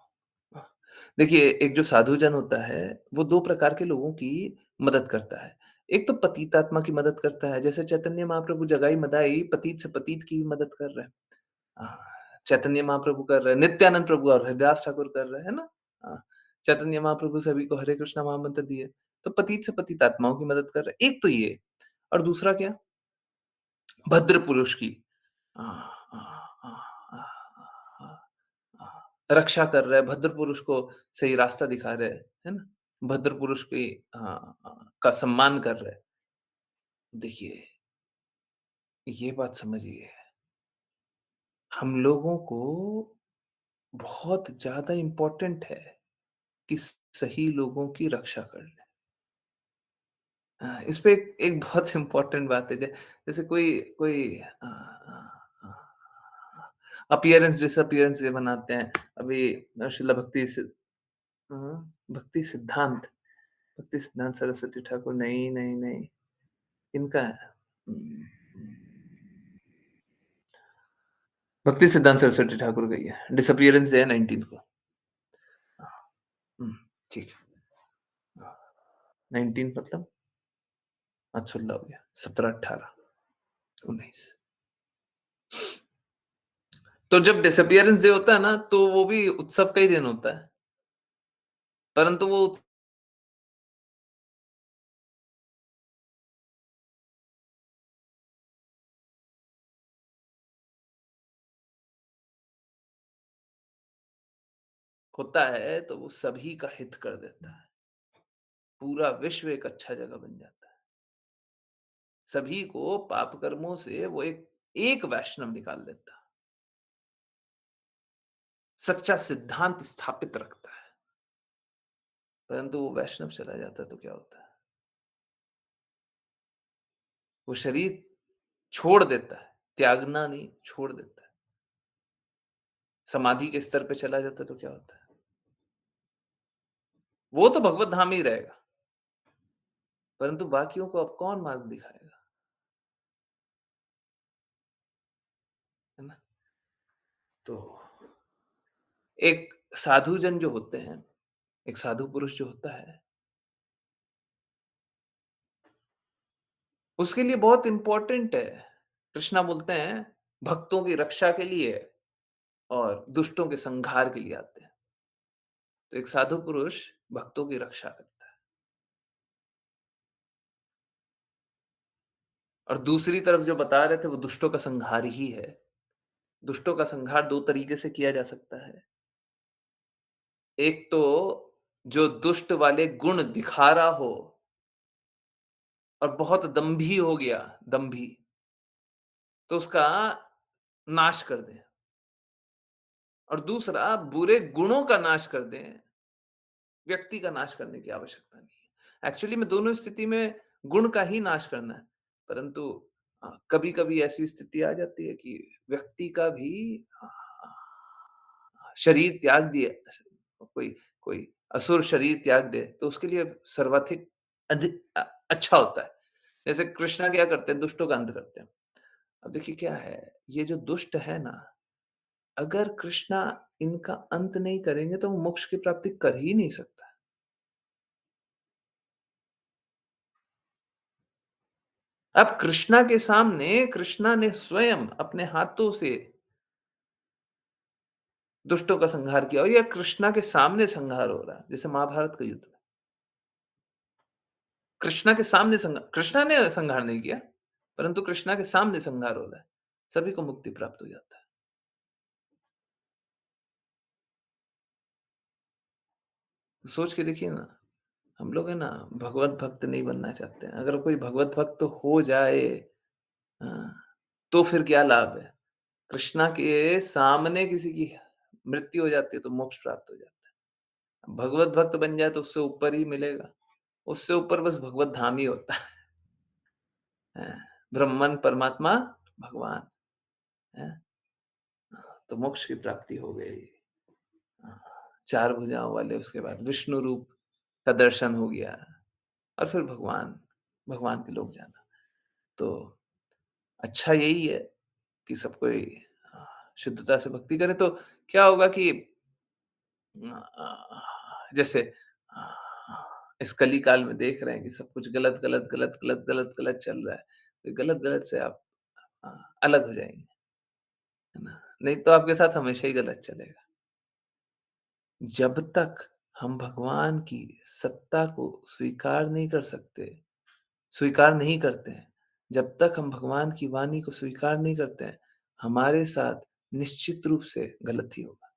A: देखिए एक जो साधुजन होता है, वो 2 प्रकार के लोगों की मदद करता है। एक तो पतित आत्मा की मदद करता है, जैसे चैतन्य महाप्रभु जगाई-मदाई पतित से पतित की भी मदद कर रहे हैं। अ, चैतन्य महाप्रभु कर रहे हैं, नित्यानंद प्रभु और हरिदास ठाकुर कर रहे हैं, है ना? चैतन्य महाप्रभु सभी को हरे कृष्णा महामंत्र दिए, तो पतित से पतित आत्माओं की मदद कर रहे हैं। एक तो ये और दूसरा क्या? भद्र पुरुष की अ अ अ अ अ रक्षा कर रहे हैं, भद्र पुरुष को सही रास्ता दिखा रहे हैं, है ना? भद्र पुरुष की का सम्मान कर रहे हैं। देखिए, ये बात समझिए, हम लोगों को बहुत ज़्यादा इम्पोर्टेंट है कि सही लोगों की रक्षा कर लें। इस पे एक एक बहुत इम्पोर्टेंट बात है जैसे कोई कोई अपीयरेंस डिसअपीयरेंस ये बनाते हैं। अभी शिला भक्ति सिद्धांत सरस्वती ठाकुर नहीं, नहीं, नहीं, इनका है। हुँ, भक्ति सिद्धांत सरस्वती ठाकुर का ही है। डिसअपीयरेंस डे है 19th को। हाँ, हुँ, ठीक है। हाँ, 19 मतलब आज 16 हो गया, 17, 18, 19 तो जब डिसअपीयरेंस डे होता है ना, तो वो भी उत्सव का ही दिन होता है। परंतु वो होता है तो वो सभी का हित कर देता है। पूरा विश्व एक अच्छा जगह बन जाता है। सभी को पाप कर्मों से वो एक वैष्णव निकाल देता है। सच्चा सिद्धांत स्थापित रखता है। परंतु वो वैष्णव चला जाता है तो क्या होता है? वो शरीर छोड़ देता है, त्यागना नहीं, छोड़ देता है। समाधि के स्तर पे चला जाता है तो क्या होता है? वो तो भगवत धाम ही रहेगा, परंतु बाकियों को अब कौन मार्ग दिखाएगा? है ना? तो एक साधुजन जो होते हैं, एक साधु पुरुष जो होता है, उसके लिए बहुत इम्पोर्टेंट है। कृष्णा बोलते हैं, भक्तों की रक्षा के लिए और दुष्टों के संहार के लिए आते हैं। तो एक साधु पुरुष भक्तों की रक्षा करता है और दूसरी तरफ जो बता रहे थे वो दुष्टों का संहार ही है। दुष्टों का संहार 2 तरीके से किया जा सकता है। एक तो जो दुष्ट वाले गुण दिखा रहा हो और बहुत दंभी हो गया, दंभी, तो उसका नाश कर दें और दूसरा बुरे गुणों का नाश कर दें, व्यक्ति का नाश करने की आवश्यकता नहीं है। एक्चुअली में दोनों स्थिति में गुण का ही नाश करना है, परंतु कभी-कभी ऐसी स्थिति आ जाती है कि व्यक्ति का भी अ, शरीर त्याग दिए कोई कोई असुर शरीर त्याग दे, तो उसके लिए सर्वाधिक अच्छा होता है। जैसे कृष्णा क्या करते हैं, दुष्टों का अंत करते हैं। अब देखिए क्या है, ये जो दुष्ट है ना, अगर कृष्णा इनका अंत नहीं करेंगे, तो वो मोक्ष की प्राप्ति कर ही नहीं सकता। अब कृष्णा के सामने कृष्णा ने स्वयं अपने हाथों से दुष्टों का संहार किया और ये कृष्णा के सामने संहार हो रहा है, जैसे महाभारत का युद्ध में। कृष्णा के सामने कृष्णा ने संहार नहीं किया, परंतु कृष्णा के सामने संहार हो रहा है। सभी को मुक्ति प्राप्त हो जाता है। तो सोच के देखिए ना, हम लोग है ना भगवत भक्त नहीं बनना चाहते हैं। अगर कोई भगवत भक्त हो जाए हाँ, तो फिर क्या लाभ है? कृष्णा के सामने किसी की मृत्यु हो जाती है तो मोक्ष प्राप्त हो जाता है। भगवत भक्त बन जाए तो उससे ऊपर ही मिलेगा। उससे ऊपर बस भगवत धाम ही होता है। ब्रह्मन परमात्मा भगवान है। तो मोक्ष की प्राप्ति हो गई। हाँ, चार भुजाओं वाले उसके बाद विष्णु रूप का दर्शन हो गया और फिर भगवान, भगवान के लोग जाना। तो अच्छा यही है कि सब कोई अ, शुद्धता से भक्ति करे तो क्या होगा कि जैसे अ, इस कली काल में देख रहे हैं कि सब कुछ गलत, गलत, गलत, गलत, गलत, गलत चल रहा है। तो गलत, गलत से आप अ, अलग हो जाएँगे, है ना? नहीं तो आपके साथ हमेशा ही गलत चलेगा। जब तक हम भगवान की सत्ता को स्वीकार नहीं करते हैं, जब तक हम भगवान की वाणी को स्वीकार नहीं करते हैं, हमारे साथ निश्चित रूप से गलत ही होगा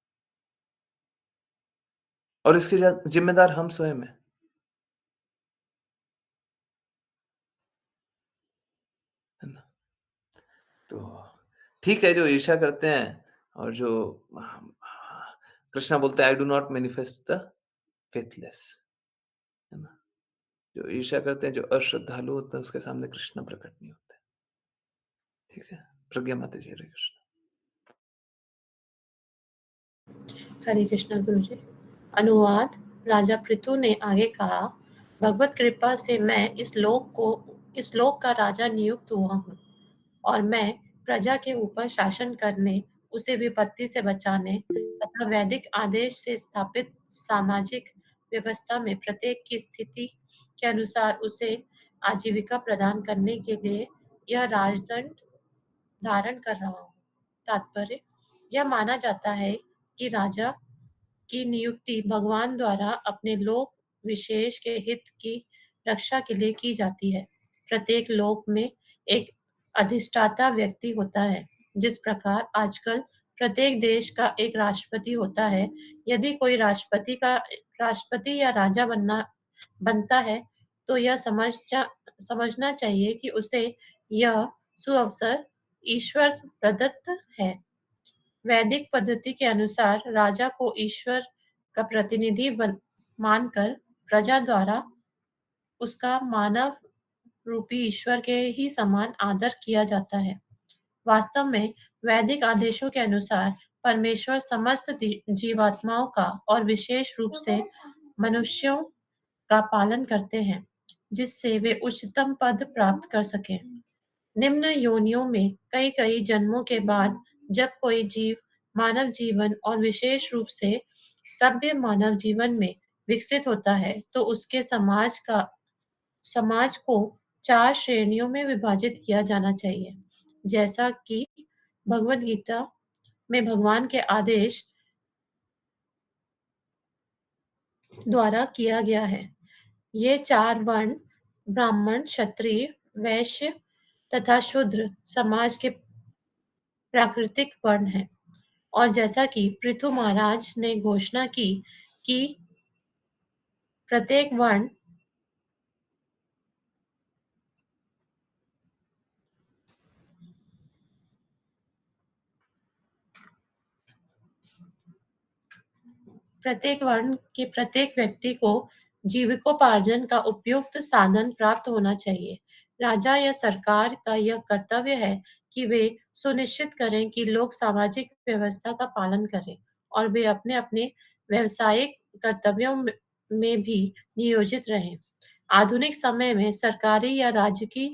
A: और इसके ज़िम्मेदार हम स्वयं हैं, है ना? तो ठीक है, जो ईर्ष्या करते हैं और जो कृष्णा बोलते हैं आई do not manifest the faithless, है ना? जो ईर्ष्या करते हैं, जो अश्रद्धालु होते हैं, उसके सामने कृष्ण प्रकट नहीं होते। ठीक है? प्रज्ञा माता जी, हरे कृष्ण।
C: हरे कृष्ण गुरु जी। अनुवाद राजा पृथु ने आगे कहा, भगवत कृपा से मैं इस लोक का राजा नियुक्त हुआ हूँ और मैं प्रजा के ऊपर शासन करने, उसे विपत्ति से बचाने तथा वैदिक आदेश से स्थापित सामाजिक व्यवस्था में प्रत्येक की स्थिति के अनुसार उसे आजीविका प्रदान करने के लिए यह राजदंड धारण कर रहा हूँ। तात्पर्य यह माना जाता है कि राजा की नियुक्ति भगवान द्वारा अपने लोक विशेष के हित की रक्षा के लिए की जाती है। प्रत्येक लोक में एक अधिष्ठाता व्यक्ति होता है। जिस प्रकार आजकल प्रत्येक देश का एक राष्ट्रपति होता है, यदि कोई राष्ट्रपति या राजा बनता है, तो यह समझना चाहिए कि उसे यह सुअवसर ईश्वर प्रदत्त है। वैदिक पद्धति के अनुसार राजा को ईश्वर का प्रतिनिधि मानकर प्रजा द्वारा उसका मानव रूपी ईश्वर के ही समान आदर किया जाता है। वास्तव में वैदिक आदेशों के अनुसार परमेश्वर समस्त जीवात्माओं का और विशेष रूप से मनुष्यों का पालन करते हैं, जिससे वे उच्चतम पद प्राप्त कर सकें। निम्न योनियों में कई कई जन्मों के बाद जब कोई जीव मानव जीवन और विशेष रूप से सभ्य मानव जीवन में विकसित होता है, तो उसके समाज को चार श्रेणियों में विभाजित किया जाना चाहिए, जैसा कि भगवद गीता में भगवान के आदेश द्वारा किया गया है। ये चार वर्ण ब्राह्मण, क्षत्रिय, वैश्य तथा शूद्र समाज के प्राकृतिक वर्ण हैं। और जैसा कि पृथु महाराज ने घोषणा की कि प्रत्येक वर्ण प्रत्येक वर्ण के प्रत्येक व्यक्ति को जीविकोपार्जन का उपयुक्त साधन प्राप्त होना चाहिए। राजा या सरकार का यह कर्तव्य है कि वे सुनिश्चित करें कि लोग सामाजिक व्यवस्था का पालन करें और वे अपने-अपने व्यावसायिक कर्तव्यों में भी नियोजित रहें। आधुनिक समय में सरकारी या राज्य की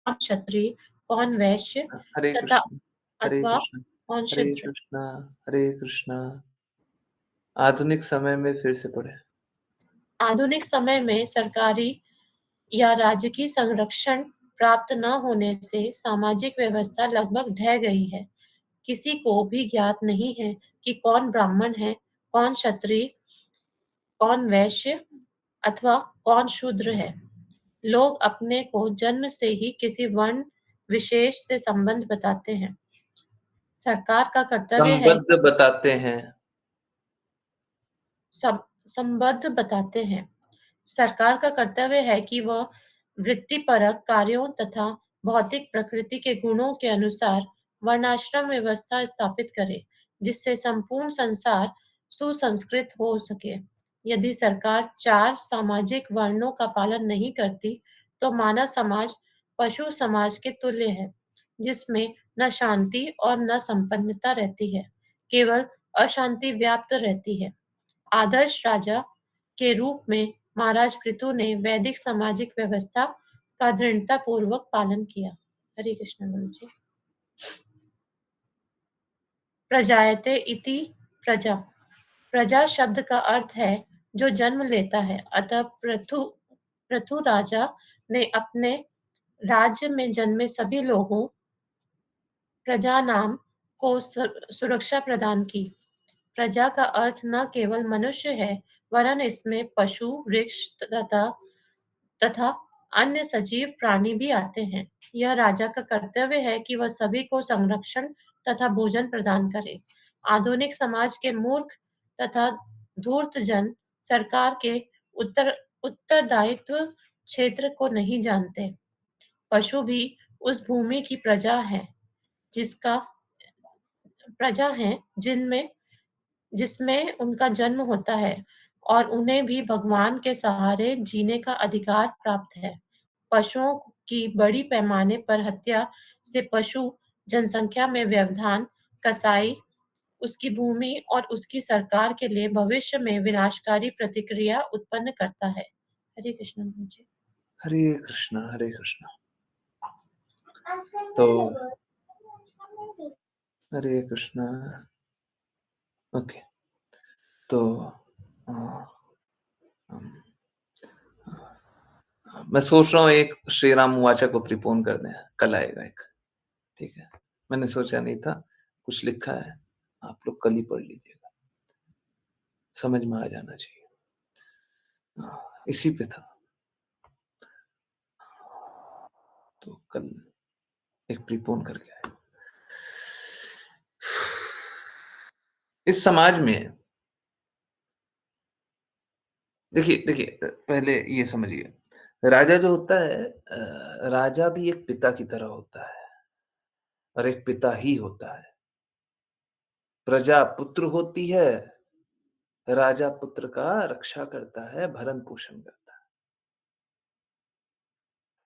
C: कौन क्षत्रिय, कौन वैश्य
A: हरे
C: तथा
A: कृष्ण, हरे
C: अथवा
A: कृष्ण,
C: कौन
A: हरे
C: शूद्र।
A: कृष्णा, हरे कृष्णा। आधुनिक समय में फिर से पढ़ें।
C: आधुनिक समय में सरकारी या राज्य की संरक्षण प्राप्त न होने से सामाजिक व्यवस्था लगभग ढह गई है। किसी को भी ज्ञात नहीं है कि कौन ब्राह्मण है, कौन क्षत्रिय, कौन वैश्य अथवा कौन शूद्र है। लोग अपने को जन्म से ही किसी वर्ण विशेष से संबंध बताते हैं। सरकार का कर्तव्य है
A: संबद्ध बताते हैं।
C: संबद्ध बताते हैं। सरकार का कर्तव्य है कि वह वृत्तिपरक कार्यों तथा भौतिक प्रकृति के गुणों के अनुसार वर्णाश्रम व्यवस्था स्थापित करे, जिससे संपूर्ण संसार सुसंस्कृत हो सके। यदि सरकार 4 सामाजिक वर्णों का पालन नहीं करती, तो मानव समाज पशु समाज के तुल्य है, जिसमें न शांति और न संपन्नता रहती है, केवल अशांति व्याप्त रहती है। आदर्श राजा के रूप में महाराज पृथु ने वैदिक सामाजिक व्यवस्था का दृढ़तापूर्वक पालन किया। हरे कृष्ण गुरु जी। प्रजायते इति प्रजा। प्रजा शब्द का अर्थ है जो जन्म लेता है। अतः पृथु पृथु राजा ने अपने राज्य में जन्मे सभी लोगों प्रजा नाम को सुरक्षा प्रदान की। प्रजा का अर्थ न केवल मनुष्य है, वरन इसमें पशु, वृक्ष तथा अन्य सजीव प्राणी भी आते हैं। यह राजा का कर्तव्य है कि वह सभी को संरक्षण तथा भोजन प्रदान करे। आधुनिक समाज के मूर्ख तथा धूर्त जन सरकार के उत्तरदायित्व क्षेत्र को नहीं जानते। पशु भी उस भूमि की जिसका प्रजा है जिनमें जिसमें उनका जन्म होता है और उन्हें भी भगवान के सहारे जीने का अधिकार प्राप्त है। पशुओं की बड़ी पैमाने पर हत्या से पशु जनसंख्या में व्यवधान, कसाई, उसकी भूमि और उसकी सरकार के लिए भविष्य में विनाशकारी प्रतिक्रिया उत्पन्न करता है। हरे कृष्ण गुरु जी।
A: हरे कृष्णा, हरे कृष्णा। तो हरे कृष्णा। ओके। तो अ, अम, मैं सोच रहा हूँ एक श्री राम वाचा को प्रीपोन कर दें, कल आएगा एक। ठीक है? मैंने सोचा नहीं था, कुछ लिखा है, आप लोग कल ही पढ़ लीजिएगा। समझ में आ जाना चाहिए। इसी पे था। तो कल एक प्रीपोन करके आए। इस समाज में देखिए पहले ये समझिए, राजा जो होता है राजा भी एक पिता की तरह होता है और एक पिता ही होता है। प्रजा पुत्र होती है, राजा पुत्र का रक्षा करता है, भरण-पोषण करता है।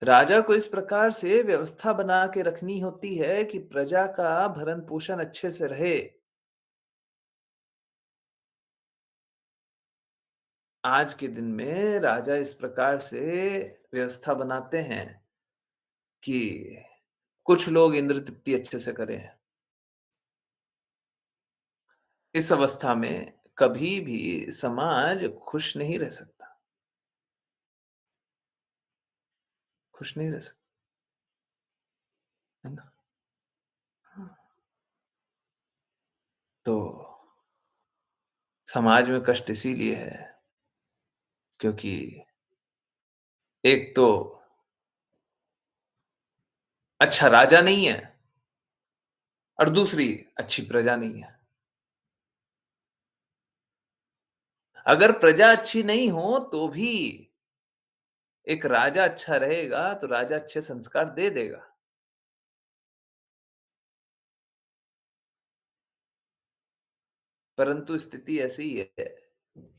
A: राजा को इस प्रकार से व्यवस्था बना के रखनी होती है कि प्रजा का भरण-पोषण अच्छे से रहे। आज के दिन में राजा इस प्रकार से व्यवस्था बनाते हैं कि कुछ लोग इंद्र तृप्ति अच्छे से करें। इस अवस्था में कभी भी समाज खुश नहीं रह सकता, खुश नहीं रह सकता, है ना? तो समाज में कष्ट इसीलिए है क्योंकि एक तो अच्छा राजा नहीं है और दूसरी अच्छी प्रजा नहीं है। अगर प्रजा अच्छी नहीं हो तो भी एक राजा अच्छा रहेगा तो राजा अच्छे संस्कार दे देगा। परंतु स्थिति ऐसी ही है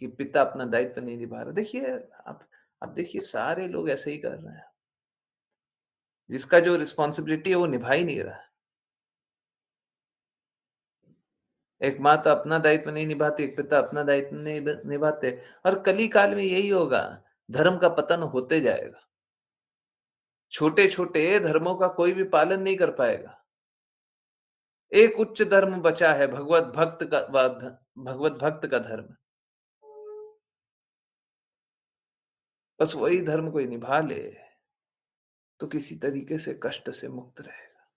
A: कि पिता अपना दायित्व नहीं निभा रहा। देखिए आप देखिए सारे लोग ऐसे ही कर रहे हैं। जिसका जो रिस्पॉन्सिबिलिटी है वो निभा ही नहीं रहा है। एक माता अपना दायित्व नहीं निभाती, एक पिता अपना दायित्व नहीं निभाते और कली काल में यही होगा, धर्म का पतन होते जाएगा। छोटे-छोटे धर्मों का कोई भी पालन नहीं कर पाएगा। एक उच्च धर्म बचा है भगवत भक्त का धर्म। बस वही धर्म कोई निभा ले, तो किसी तरीके से कष्ट से मुक्त रहेगा।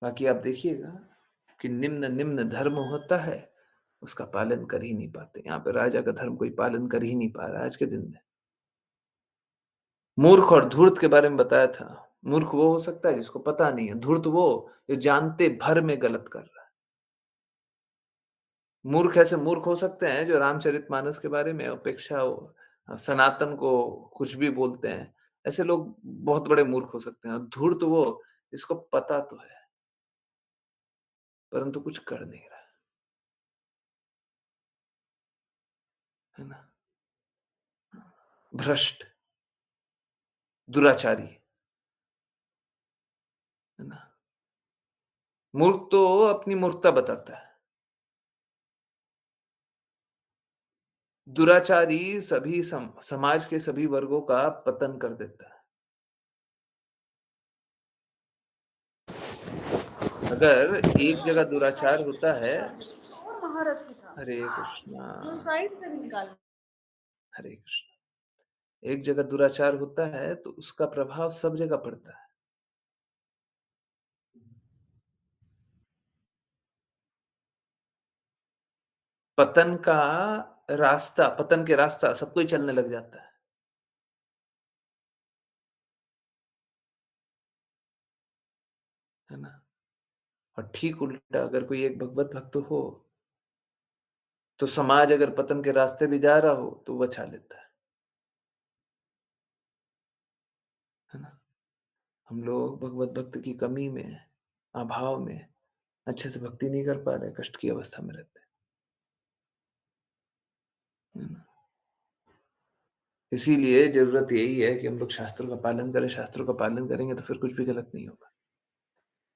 A: बाकी आप देखिएगा कि निम्न धर्म होता है, उसका पालन कर ही नहीं पाते। यहाँ पे राजा का धर्म कोई पालन कर ही नहीं पा रहा है आज के दिन में। मूर्ख और धूर्त के बारे में बताया था। मूर्ख वो हो सकता है जिसको पता नहीं है, धूर्त वो जो जानते भर में गलत कर रहा है। मूर्ख ऐसे मूर्ख हो सकते हैं जो रामचरितमानस के बारे में उपेक्षा सनातन को कुछ भी बोलते हैं। ऐसे लोग बहुत बड़े मूर्ख हो सकते हैं और धूर्त वो जिसको पता तो है, परंतु कुछ कर नहीं रहा, है ना? भ्रष्ट, दुराचारी, है ना? मूर्ख तो अपनी मूर्खता बताता है। दुराचारी सभी समाज के सभी वर्गों का पतन कर देता है। अगर एक जगह दुराचार होता है, हरे कृष्णा, हरे कृष्णा। एक जगह दुराचार होता है तो उसका प्रभाव सब जगह पड़ता है। पतन के रास्ता सबको ही चलने लग जाता है ना? और ठीक उल्टा अगर कोई एक भगवत भक्त हो, तो समाज अगर पतन के रास्ते भी जा रहा हो, तो बचा लेता है ना? हम लोग भगवत भक्त की कमी में, अभाव में अच्छे से भक्ति नहीं कर पा रहे, कष्ट की अवस्था में रहते हैं, है ना? इसीलिए ज़रूरत यही है कि हम लोग शास्त्रों का पालन करें, शास्त्रों का पालन करेंगे तो फिर कुछ भी गलत नहीं होगा।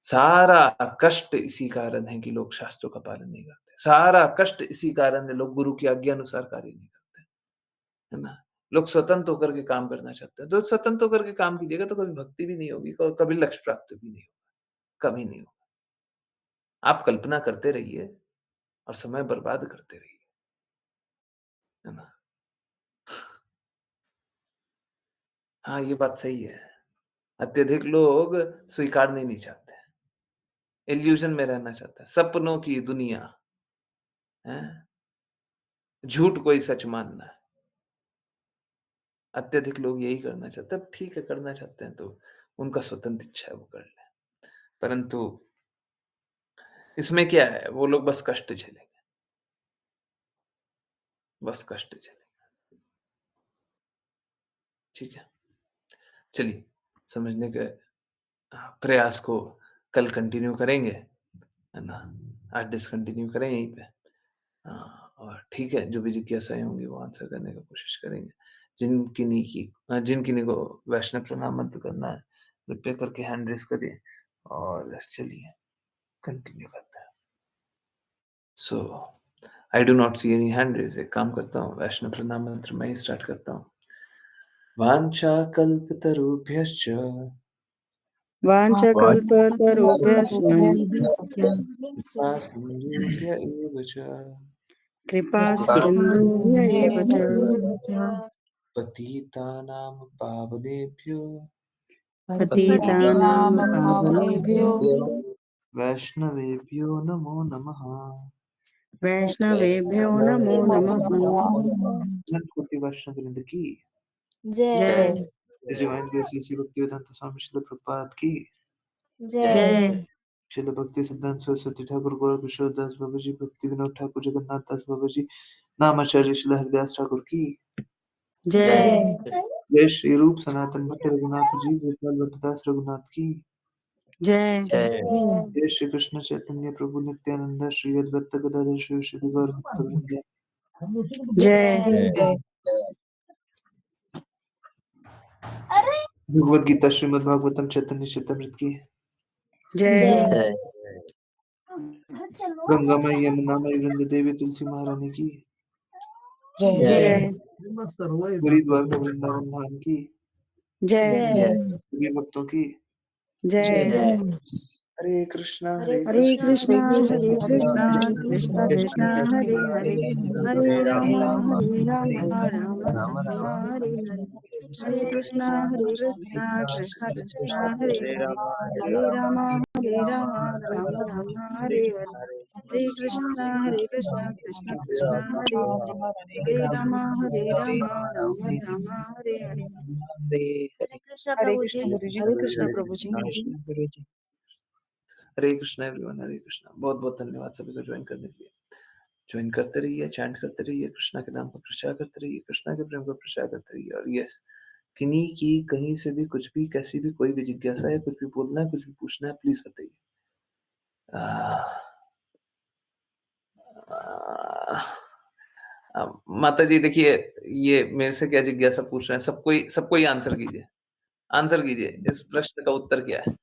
A: सारा कष्ट इसी कारण है कि लोग शास्त्रों का पालन नहीं करते। सारा कष्ट इसी कारण है लोग गुरु की आज्ञा अनुसार कार्य नहीं करते, है ना? लोग स्वतंत्र होकर के काम करना चाहते हैं। तो स्वतंत्र होकर के काम कीजिएगा तो कभी भक्ति भी नहीं होगी और कभी लक्ष्य प्राप्त भी नहीं होगा, कभी नहीं होगा। आप कल्पना करते रहिए और समय बर्बाद करते रहिए, है ना? हाँ, ये बात सही है। अत्यधिक लोग स्वीकारना ही नहीं चाहते हैं। इल्यूज़न में रहना चाहते हैं। सपनों की दुनिया, हैं? झूठ कोई सच मानना है। अत्यधिक लोग यही करना चाहते हैं। अब ठीक है, करना चाहते हैं तो उनका स्वतंत्र इच्छा है, वो कर लें। परंतु इसमें क्या है, वो लोग बस कष्ट झेलेंगे, बस कष्ट झेलेंगे। ठीक है? चलिए, समझने के प्रयास को कल कंटिन्यू करेंगे, है ना? आज डिसकंटिन्यू करें यहीं पे। और ठीक है, जो भी जिज्ञासाएँ होंगी वो आंसर करने का कोशिश करेंगे। जिन किन्हीं को वैष्णव प्रणाम मंत्र करना है, कृपया करके हैंड रेज़ करिए और चलिए कंटिन्यू करते हैं। So I do not see any hand raise. एक काम करता हूँ, वैष्णव प्रणाम मंत्र मैं ही स्टार्ट करता हूँ। वाञ्छाकल्पतरुभ्यश्च
D: वाञ्छकल्पतरुभ्यश्च
A: कृपासिन्धुभ्य एव च
D: कृपासिन्धुभ्य एव च
A: पतितानां पावनेभ्यो
D: पतितानां पावनेभ्यो
A: वैष्णवेभ्यो नमो नमः।
D: वैष्णवेभ्यो नमो नमः।
A: अनंत कोटि वैष्णववृंद की
D: जय
A: डिवाइन ग्रेस श्री भक्तिवेदांत स्वामी श्रील प्रभुपाद की
D: जय
A: श्रील भक्ति सिद्धांत सरस्वती ठाकुर गौरव किशोर दास बाबा जी, भक्ति विनोद ठाकुर, जगन्नाथ दास बाबा जी, नामाचार्य श्री हरिदास ठाकुर की
D: जय
A: जय श्री रूप सनातन भट्ट रघुनाथ जी, गोपाल भट्टदास रघुनाथ की
D: जय
A: जय श्री कृष्ण चैतन्य प्रभु नित्यानंद श्री अद्वैत गदाधर शिवासादि गौर भक्तवृंद।
D: जय
B: जय
A: भगवद गीता श्रीमद् भागवतम चैतन्य चरितमृत की।
D: जय
A: गंगा माई यमुना माई वृंद देवी तुलसी महारानी की।
B: जय
D: जय
A: हरिद्वार में वृंदावन धाम की।
D: जय
A: सभी भक्तों की।
D: जय
A: हरे कृष्णा
D: हरे
A: कृष्णा
D: कृष्णा हरे कृष्णा
A: कृष्ण
D: कृष्णा कृष्णा हरे हरे हरे राम राम राम हरे हरे हरे कृष्णा कृष्णा कृष्णा हरे हरे राम राम राम हरे हरे हरे कृष्णा कृष्णा कृष्णा हरे हरे हरे राम राम राम हरे हरे हरे कृष्णा
B: हरे
D: प्रभु जी
B: कृष्ण गुरु जी।
D: हरे कृष्णा प्रभु जी
A: हरे कृष्णा एवरीवन। हरे कृष्णा। बहुत बहुत धन्यवाद सभी को ज्वाइन करने के लिए। ज्वाइन करते रहिए, चैंट करते रहिए, कृष्णा के नाम का प्रचार करते रहिए, कृष्णा के प्रेम का प्रचार करते रहिए। और यस, किन्हीं की कहीं से भी कुछ भी कैसी भी कोई भी जिज्ञासा है, कुछ भी बोलना है, कुछ भी पूछना है, प्लीज बताइए। माता जी देखिए, ये मेरे से क्या जिज्ञासा पूछ रहे हैं, सबको ही आंसर कीजिए। आंसर कीजिए, इस प्रश्न का उत्तर क्या है?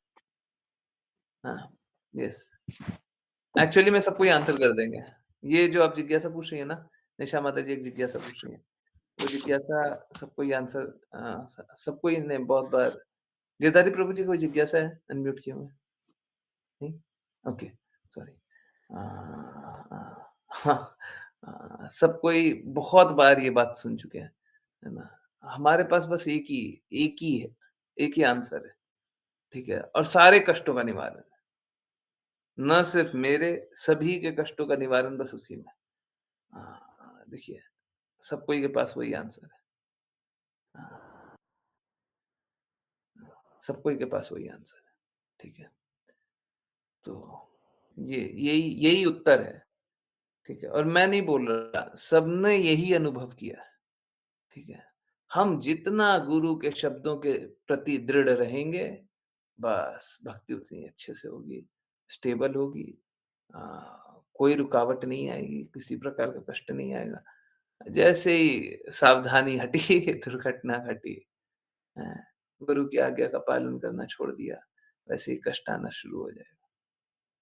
A: हाँ, यस, एक्चुअली में सबको ही आंसर कर देंगे। ये जो आप जिज्ञासा पूछ रही है ना, निशा माता जी एक जिज्ञासा पूछ रही है, वो जिज्ञासा सबको ही आंसर सबको ही ने बहुत बार। गिरधारी प्रभु जी कोई जिज्ञासा है? अनम्यूट किए हुए हैं? नहीं? Okay, sorry. हाँ, सबको ही बहुत बार ये बात सुन चुके हैं, है ना? हमारे पास बस एक ही है, एक ही आंसर है, ठीक है? और सारे कष्टों का निवारण है। ना सिर्फ मेरे, सभी के कष्टों का निवारण बस उसी में। देखिए, सब कोई के पास वही आंसर है। हाँ, सब कोई के पास वही आंसर है, ठीक है? तो यही यही उत्तर है, ठीक है? और मैं नहीं बोल रहा, सबने यही अनुभव किया है, ठीक है? हम जितना गुरु के शब्दों के प्रति दृढ़ रहेंगे, बस भक्ति उतनी अच्छे से होगी, स्टेबल होगी। अ, कोई रुकावट नहीं आएगी, किसी प्रकार का कष्ट नहीं आएगा। जैसे ही सावधानी हटी दुर्घटना घटी, हैं, गुरु की आज्ञा का पालन करना छोड़ दिया, वैसे ही कष्ट आना शुरू हो जाएगा।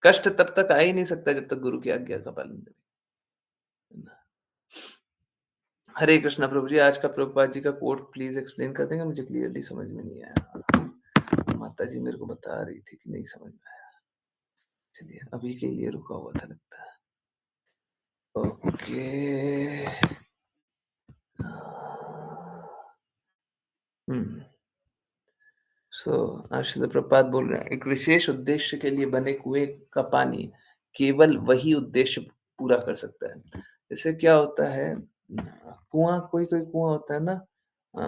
A: कष्ट तब तक आ ही नहीं सकता जब तक गुरु की आज्ञा का पालन करें, है ना? हरे कृष्णा प्रभु जी, आज का प्रभुपाद जी का कोट प्लीज एक्सप्लेन कर देंगे? मुझे क्लियरली समझ में नहीं आया। माता जी मेरे को बता रही थी कि नहीं समझ में आया। चलिए, अभी के लिए रुका हुआ था लगता है। ओके। हम्म। सो आशीष प्रपात बोल रहे हैं, एक विशेष उद्देश्य के लिए बने कुएं का पानी केवल वही उद्देश्य पूरा कर सकता है। जैसे क्या होता है, कुआं, कोई कोई कुआं होता है ना, अ,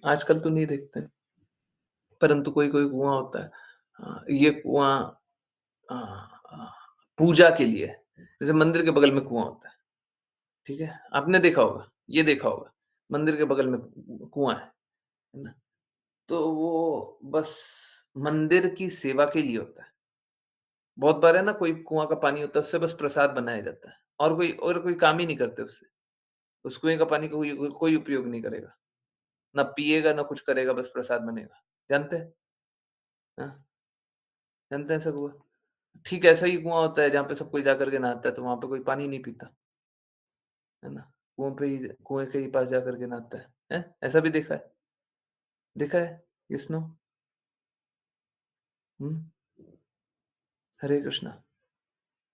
A: आजकल तो नहीं देखते, परंतु कोई कोई कुआं होता है। ये कुआं अ, अ, पूजा के लिए है। जैसे मंदिर के बगल में कुआं होता है, ठीक है? आपने देखा होगा, ये देखा होगा, मंदिर के बगल में कुआं है ना? तो वो बस मंदिर की सेवा के लिए होता है। बहुत बार है ना, कोई कुआँ का पानी होता है, उससे बस प्रसाद बनाया जाता है और कोई काम ही नहीं करते उससे। उस कुएँ का पानी का कोई कोई उपयोग नहीं करेगा। ना पिएगा, ना कुछ करेगा, बस प्रसाद बनेगा। जानते हैं? हाँ, जानते हैं ऐसा कुआँ? ठीक ऐसा ही कुआँ होता है जहाँ पे सब कोई जाकर के नहाता है, तो वहाँ पे कोई पानी नहीं पीता, है ना? कुएँ के ही पास जाकर के नहाता है। हैं? ऐसा भी देखा है? देखा है? Yes, no? हुँ? हरे कृष्णा।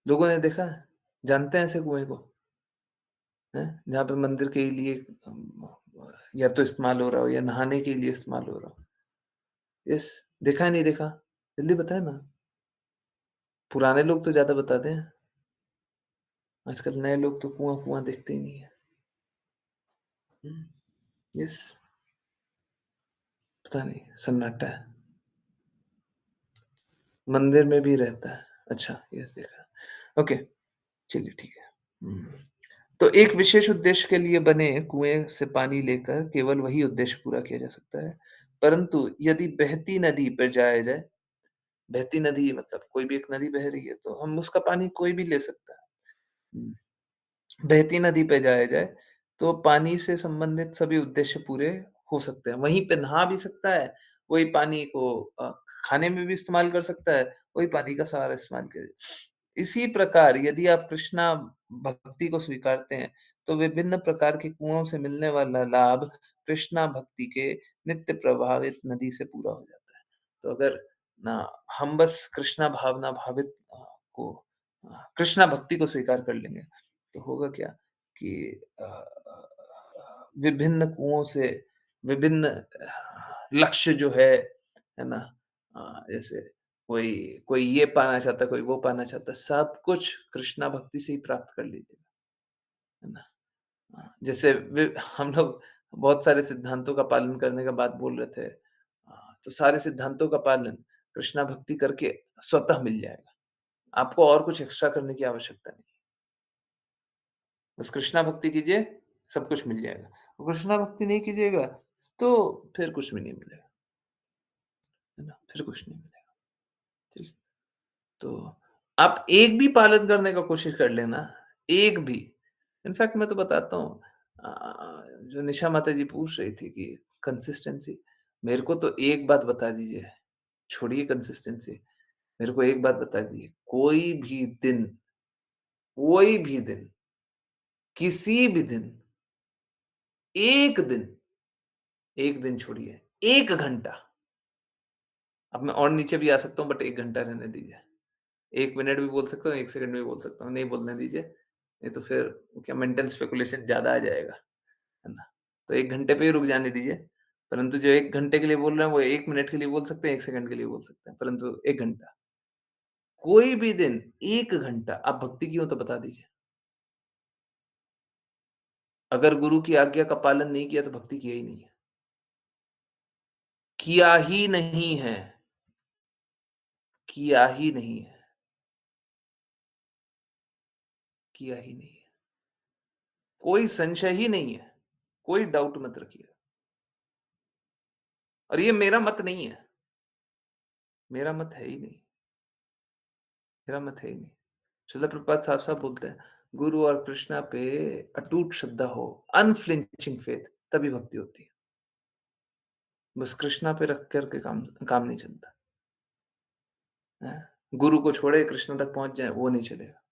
A: लोगों ने देखा है? जानते हैं ऐसे कुएँ को? हैं? जहाँ पे मंदिर के लिए या तो इस्तेमाल हो रहा हो या नहाने के लिए इस्तेमाल हो रहा हो। यस, देखा है, नहीं देखा? जल्दी बताएँ ना। पुराने लोग तो ज़्यादा बताते हैं। आजकल नए लोग तो कुआँ-कुआँ देखते ही नहीं है। हुँ, यस, पता नहीं, सन्नाटा है। मंदिर में भी रहता है। अच्छा, यस देखा। ओके, चलिए ठीक है। तो एक विशेष उद्देश्य के लिए बने कुएँ से पानी लेकर केवल वही उद्देश्य पूरा किया जा सकता है। परंतु यदि बहती नदी पर जाया जाए, बहती नदी मतलब कोई भी एक नदी बह रही है, तो हम उसका पानी कोई भी ले सकता है। हुँ। बहती नदी पे जाया जाए, तो पानी से संबंधित सभी उद्देश्य पूरे हो सकते हैं। वहीं पे नहा भी सकता है, वही पानी को खाने में भी इस्तेमाल कर सकता है, वही पानी का सारा इस्तेमाल करे। इसी प्रकार यदि आप कृष्णा भक्ति को स्वीकारते हैं, तो विभिन्न प्रकार के कुओं से मिलने वाला लाभ कृष्णा भक्ति के नित्य प्रवाहित नदी से पूरा हो जाता है। तो अगर ना हम बस कृष्णा भावना भावित को कृष्णा भक्ति को स्वीकार कर लेंगे, तो होगा क्या कि विभिन्न कुओं से विभिन्न लक्ष्य जो है ना? जैसे कोई कोई ये पाना चाहता है, कोई वो पाना चाहता है, सब कुछ कृष्णा भक्ति से ही प्राप्त कर लीजिएगा, है ना? जैसे हम लोग बहुत सारे सिद्धांतों का पालन करने का बात बोल रहे थे। तो सारे सिद्धांतों का पालन कृष्णा भक्ति करके स्वतः मिल जाएगा। आपको और कुछ एक्स्ट्रा करने की आवश्यकता नहीं। बस कृष्णा भक्ति कीजिए, सब कुछ मिल जाएगा। और कृष्णा भक्ति नहीं कीजिएगा, तो फिर कुछ भी नहीं मिलेगा, है ना? फिर कुछ नहीं मिलेगा, ठीक है? तो आप एक भी पालन करने का कोशिश कर लेना, एक भी। इनफैक्ट मैं तो बताता हूँ जो निशा माता जी पूछ रही थी कि कंसिस्टेंसी, मेरे को तो एक बात बता दीजिए, छोड़िए कंसिस्टेंसी, मेरे को एक बात बता दीजिए, कोई भी दिन, किसी भी दिन, एक दिन 1 दिन छोड़िए, 1 घंटा, अब मैं और नीचे भी आ सकता हूँ बट 1 घंटा रहने दीजिए। 1 मिनट भी बोल सकता हूँ, 1 सेकंड भी बोल सकता हूँ, नहीं बोलने दीजिए, नहीं तो फिर वो क्या मेंटल स्पेकुलेशन ज़्यादा आ जाएगा, है ना? तो 1 घंटे पे ही रुक जाने दीजिए, परंतु जो 1 घंटे के लिए बोल रहे हैं, वो 1 मिनट के लिए बोल सकते हैं, 1 सेकंड के लिए बोल सकते हैं, परंतु 1 घंटा। कोई भी दिन 1 घंटा आप भक्ति की हो तो बता दीजिए। अगर गुरु की आज्ञा का पालन नहीं किया तो भक्ति किया ही नहीं है। किया ही नहीं है, किया ही नहीं है, किया ही नहीं है। कोई संशय ही नहीं है, कोई डाउट मत रखिए। और ये मेरा मत नहीं है, मेरा मत है ही नहीं, मेरा मत है ही नहीं। श्रील प्रभुपाद साफ-साफ बोलते हैं, गुरु और कृष्णा पे अटूट श्रद्धा हो, अनफ्लिंचिंग फेथ, तभी भक्ति होती है। बस कृष्णा पे रख कर के काम काम नहीं चलता, हैं? गुरु को छोड़े कृष्ण तक पहुँच जाए, वो नहीं चलेगा।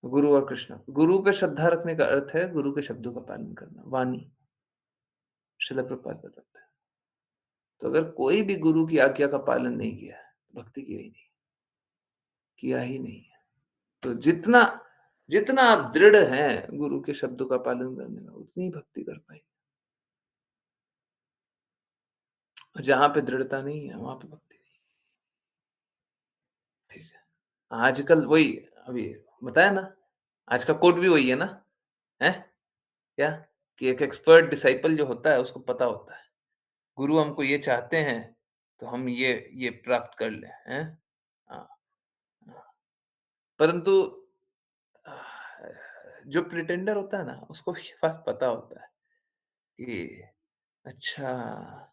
A: गुरु और कृष्ण, गुरु पे श्रद्धा रखने का अर्थ है गुरु के शब्दों का पालन करना, वाणी, श्रील प्रभुपाद बताते हैं। तो अगर कोई भी गुरु की आज्ञा का पालन नहीं किया है, भक्ति की ही नहीं, किया ही नहीं है। तो जितना जितना आप दृढ़ हैं गुरु के शब्दों का पालन करने में, उतनी ही भक्ति कर पाएँगे। और जहाँ पे दृढ़ता नहीं है, वहाँ पे भक्ति नहीं, ठीक है। आजकल वही अभी बताया ना, आज का कोट भी वही है ना, हैं? क्या? कि एक एक्सपर्ट डिसिपल जो होता है उसको पता होता है, गुरु हमको ये चाहते हैं, तो हम ये प्राप्त कर लें, हैं? हाँ, हाँ। परंतु जो प्रिटेंडर होता है ना, उसको ये बात पता होता है कि अच्छा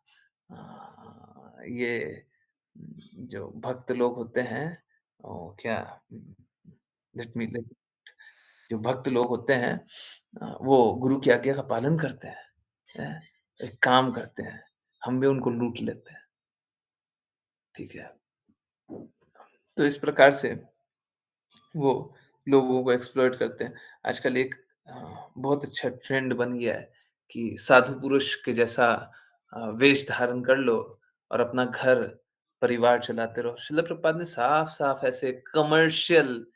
A: ये जो भक्त लोग होते हैं क्या लेट मी लेट जो भक्त लोग होते हैं वो गुरु की आज्ञा का पालन करते हैं, हैं? एक काम करते हैं, हम भी उनको लूट लेते हैं, ठीक है? तो इस प्रकार से वो लोगों को एक्सप्लॉइट करते हैं। आजकल एक बहुत अच्छा ट्रेंड बन गया है कि साधु पुरुष के जैसा वेश धारण कर लो और अपना घर, परिवार चलाते रहो। शिल प्रभुपाद ने साफ-साफ ऐसे कमर्शियल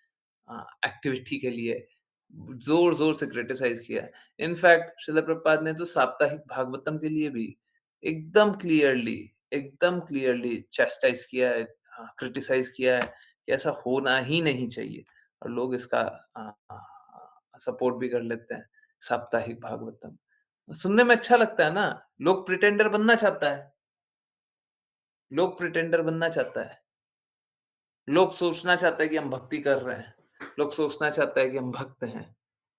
A: एक्टिविटी के लिए ज़ोर-ज़ोर से क्रिटिसाइज़ किया है। इनफैक्ट शिल प्रभुपाद ने तो साप्ताहिक भागवतम के लिए भी एकदम क्लियरली चैस्टाइज़ किया है, क्रिटिसाइज़ किया है कि ऐसा होना ही नहीं चाहिए और लोग इसका सपोर्ट भी कर लेते हैं, साप्ताहिक भागवतम। सुनने में अच्छा लगता है ना, लोग प्रिटेंडर बनना चाहता है। लोग सोचना चाहता है कि हम भक्ति कर रहे हैं। लोग सोचना चाहता है कि हम भक्त हैं,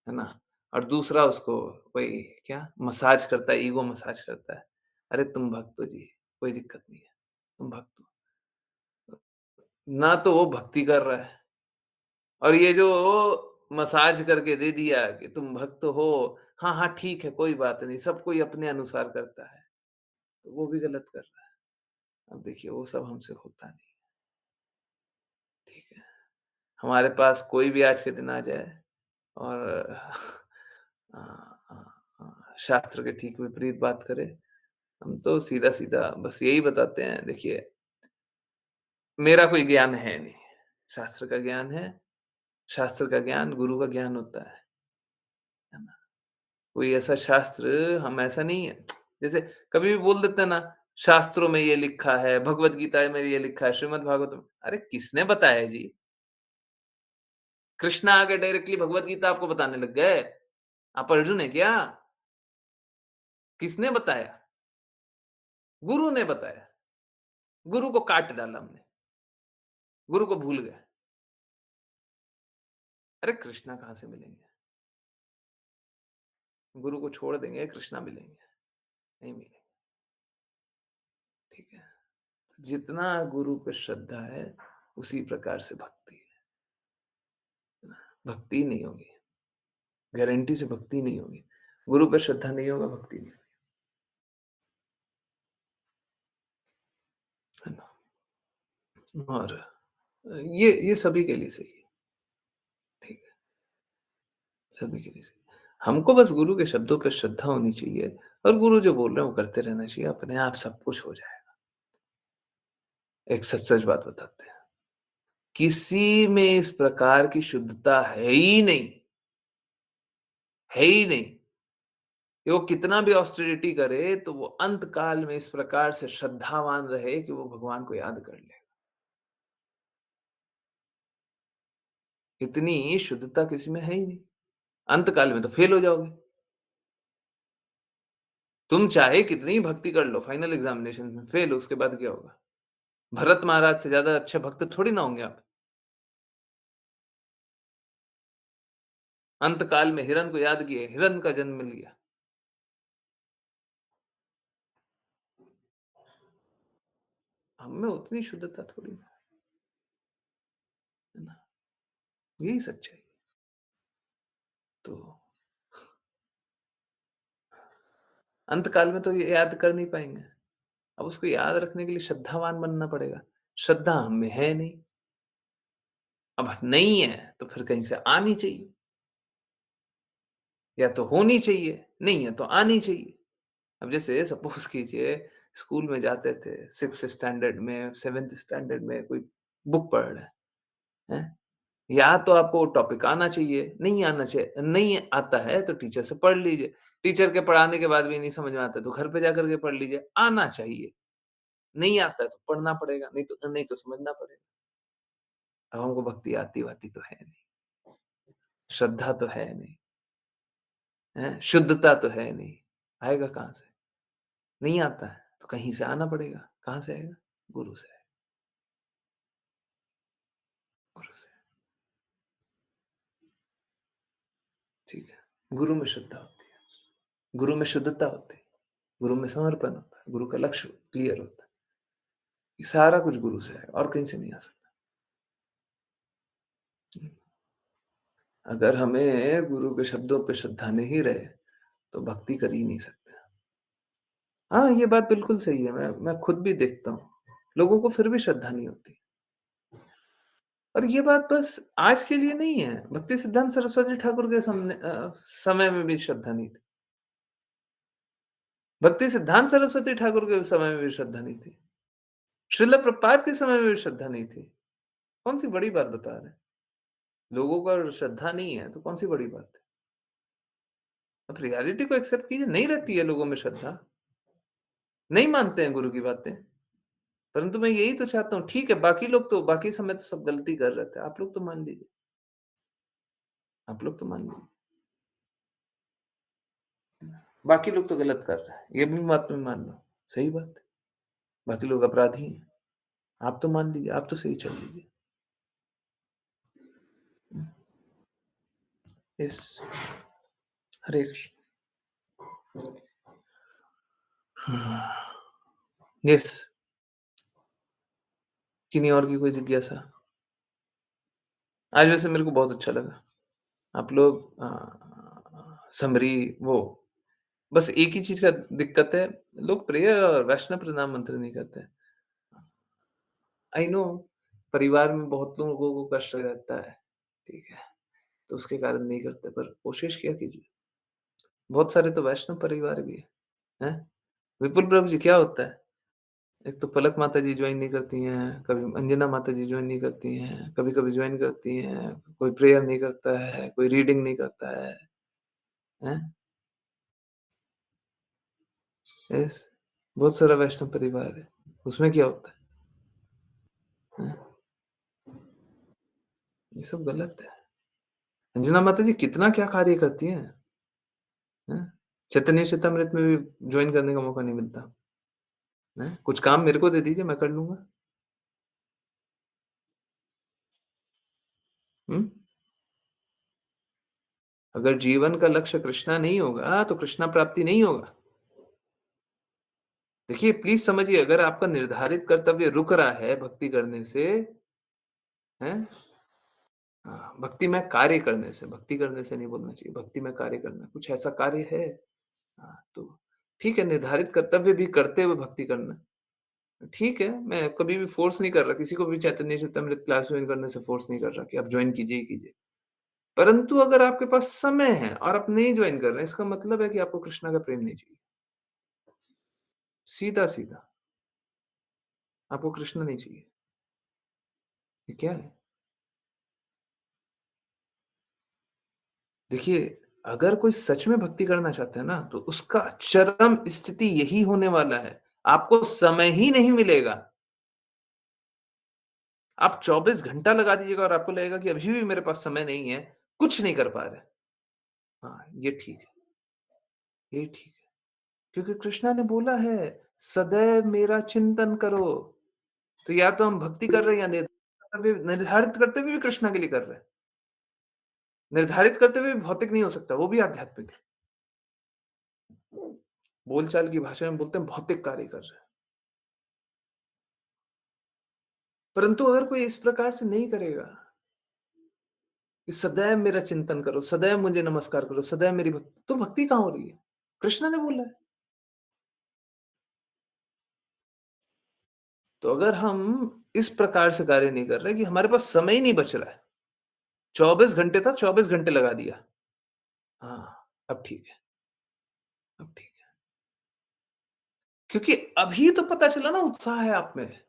A: है ना? और दूसरा उसको वही क्या मसाज करता है, ईगो मसाज करता है। अरे तुम भक्त हो जी, कोई दिक्कत नहीं है, तुम भक्त हो। ना तो वो भक्ति कर रहा है और ये जो मसाज करके दे दिया कि तुम भक्त हो, हाँ, हाँ, ठीक है, कोई बात नहीं, सब कोई अपने अनुसार करता है, तो वो भी गलत कर रहा है। अब देखिए वो सब हमसे होता नहीं, ठीक है? हमारे पास कोई भी आज के दिन आ जाए और अ शास्त्र के ठीक विपरीत बात करे, हम तो सीधा-सीधा बस यही बताते हैं, देखिए मेरा कोई ज्ञान है नहीं, शास्त्र का ज्ञान है, शास्त्र का ज्ञान गुरु का ज्ञान होता है ना? कोई ऐसा शास्त्र हम ऐसा नहीं है जैसे कभी भी बोल देते हैं ना, शास्त्रों में ये लिखा है, भगवत गीता में ये लिखा है, श्रीमद् भागवतम अरे किसने बताया जी? कृष्ण आ गए डायरेक्टली भगवत गीता आपको बताने लग गए? आप अर्जुन हैं क्या? किसने बताया? गुरु ने बताया। गुरु को काट डाला हमने, गुरु को भूल गए। अरे कृष्णा कहाँ से मिलेंगे? गुरु को छोड़ देंगे, कृष्णा मिलेंगे, नहीं मिलेंगे, ठीक है? जितना गुरु पे श्रद्धा है, उसी प्रकार से भक्ति है ना? भक्ति नहीं होगी, गारंटी से भक्ति नहीं होगी। गुरु पे श्रद्धा नहीं होगा, भक्ति नहीं होगी, है ना? और ये सभी के लिए सही है, ठीक है? सभी के लिए सही है। हमको बस गुरु के शब्दों पे श्रद्धा होनी चाहिए और गुरु जो बोल रहे हैं वो करते रहना चाहिए, अपने आप सब कुछ हो जाएगा। एक सच-सच बात बताते हैं, किसी में इस प्रकार की शुद्धता है ही नहीं, है ही नहीं। कि वो कितना भी ऑस्टेरिटी करे तो वो अंत काल में इस प्रकार से श्रद्धावान रहे कि वो भगवान को याद कर ले। इतनी शुद्धता किसी में है ही नहीं। अंत काल में तो फेल हो जाओगे। तुम चाहे कितनी भक्ति कर लो फाइनल एग्जामिनेशन में फेल हो उसके बाद क्या होगा? भरत महाराज से ज़्यादा अच्छे भक्त थोड़ी ना होंगे आप। अंत काल में हिरण को याद किए, हिरण का जन्म मिल गया। हम में उतनी शुद्धता थोड़ी ना है ना? यही सच्चाई है। तो अंत काल में तो ये याद कर नहीं पाएँगे। अब उसको याद रखने के लिए श्रद्धावान बनना पड़ेगा। श्रद्धा हम में है नहीं। अब नहीं है तो फिर कहीं से आनी चाहिए। या तो होनी चाहिए, नहीं है तो आनी चाहिए। अब जैसे सपोज़ कीजिए स्कूल में जाते थे 6th स्टैंडर्ड में, 7th स्टैंडर्ड में कोई बुक पढ़ रहे हैं? या तो आपको टॉपिक आना चाहिए, नहीं आना चाहिए नहीं आता है तो टीचर से पढ़ लीजिए। टीचर के पढ़ाने के बाद भी नहीं समझ में आता है तो घर पे जाकर के पढ़ लीजिए। आना चाहिए, नहीं आता है तो पढ़ना पड़ेगा, नहीं तो समझना पड़ेगा। अब हमको भक्ति आती-वाती तो है नहीं, श्रद्धा तो है नहीं, हैं? शुद्धता तो है नहीं, आएगा कहाँ से? नहीं आता है, तो कहीं से आना पड़ेगा, कहाँ से आएगा? गुरु से आएगा, गुरु से, ठीक है? गुरु में श्रद्धा होती है, गुरु में शुद्धता होती है, गुरु में समर्पण होता है, गुरु का लक्ष्य क्लियर होता है। ये सारा कुछ गुरु से आएगा और कहीं से नहीं आ सकता। अगर हमें गुरु के शब्दों पे श्रद्धा नहीं रहे, तो भक्ति कर ही नहीं सकते। हाँ, ये बात बिल्कुल सही है, मैं खुद भी देखता हूँ, लोगों को फिर भी श्रद्धा नहीं होती। और ये बात बस आज के लिए नहीं है, भक्ति सिद्धांत सरस्वती ठाकुर के समय में भी श्रद्धा नहीं थी। भक्ति सिद्धांत सरस्वती ठाकुर के समय में भी श्रद्धा नहीं थी। श्रील प्रभुपाद के समय में भी श्रद्धा नहीं थी। कौन-सी बड़ी बात बता रहे हैं? लोगों को अगर श्रद्धा नहीं है, तो कौन-सी बड़ी बात है? आप रियलिटी को एक्सेप्ट कीजिए, नहीं रहती है लोगों में श्रद्धा, नहीं मानते हैं गुरु की बातें। परंतु मैं यही तो चाहता हूँ, ठीक है, बाकी समय तो सब गलती कर रहे थे, आप लोग तो मान लीजिए, आप लोग तो मान लीजिए। बाकी लोग तो गलत कर रहे हैं, ये भी बात मैं मान लो, सही बात है। बाकी लोग अपराधी हैं, आप तो मान लीजिए, आप तो सही चल लीजिए। यस, हरे कृष्ण। यस, किन्हीं और की कोई जिज्ञासा? आज वैसे मेरे को बहुत अच्छा लगा। आप लोग समरी वो बस एक ही चीज़ का दिक्कत है, लोग प्रेयर और वैष्णव प्रणाम मंत्र नहीं करते। आई नो परिवार में बहुत लोगों को कष्ट रहता है, ठीक है? तो उसके कारण नहीं करते, पर कोशिश किया कीजिए। बहुत सारे तो वैष्णव परिवार भी हैं। विपुल प्रभु जी क्या होता है? एक तो पलक माता जी जॉइन नहीं करती हैं, कभी अंजना माता जी जॉइन नहीं करती हैं, कभी-कभी जॉइन करती हैं, कोई प्रेयर नहीं करता है, कोई रीडिंग नहीं करता है, हैं? यस, बहुत सारा वैष्णव परिवार है, उसमें क्या होता है? हैं? ये सब गलत है। अंजना माता जी कितना क्या कार्य करती हैं, हैं? चैतन्य चेतामृत में भी जॉइन करने का मौका नहीं मिलता, हैं? कुछ काम मेरे को दे दीजिए, मैं कर लूँगा। हुँ? अगर जीवन का लक्ष्य कृष्णा नहीं होगा, तो कृष्णा प्राप्ति नहीं होगा। देखिए, प्लीज़ समझिए अगर आपका निर्धारित कर्तव्य रुक रहा है भक्ति करने से, हैं? भक्ति में कार्य करने से, भक्ति करने से नहीं बोलना चाहिए, भक्ति में कार्य करना। कुछ ऐसा कार्य है तो ठीक है, निर्धारित कर्तव्य भी करते हुए भक्ति करना। ठीक है, मैं कभी भी फ़ोर्स नहीं कर रहा, किसी को भी चैतन्य चेतामृत क्लास जॉइन करने से फ़ोर्स नहीं कर रहा कि आप जॉइन कीजिए ही कीजिए। परंतु अगर आपके पास समय है और आप नहीं जॉइन कर रहे हैं, इसका मतलब है कि आपको कृष्णा का प्रेम नहीं चाहिए। सीधा-सीधा, आपको कृष्ण नहीं चाहिए। ये क्या है? देखिए, अगर कोई सच में भक्ति करना चाहता है ना, तो उसका चरम स्थिति यही होने वाला है। आपको समय ही नहीं मिलेगा। आप 24 घंटा लगा दीजिएगा और आपको लगेगा कि अभी भी मेरे पास समय नहीं है, कुछ नहीं कर पा रहे। हाँ, ये ठीक है, ये ठीक है। क्योंकि कृष्णा ने बोला है, सदैव मेरा चिंतन करो। तो या तो हम भक्ति कर रहे हैं या निर्धारित करते हुए भी कृष्णा के लिए कर रहे हैं। निर्धारित करते हुए भी भौतिक नहीं हो सकता, वो भी आध्यात्मिक है। बोलचाल की भाषा में बोलते हैं भौतिक कार्य कर रहे हैं। परंतु अगर कोई इस प्रकार से नहीं करेगा, कि सदैव मेरा चिंतन करो, सदैव मुझे नमस्कार करो, सदैव मेरी भक्ति तो भक्ति कहाँ हो रही है? कृष्ण ने बोला है। तो अगर हम इस प्रकार से कार्य नहीं कर रहे कि हमारे पास समय ही नहीं बच रहा है, 24 घंटे था, 24 घंटे लगा दिया। हाँ, अब ठीक है, अब ठीक है। क्योंकि अभी तो पता चला ना उत्साह है आप में।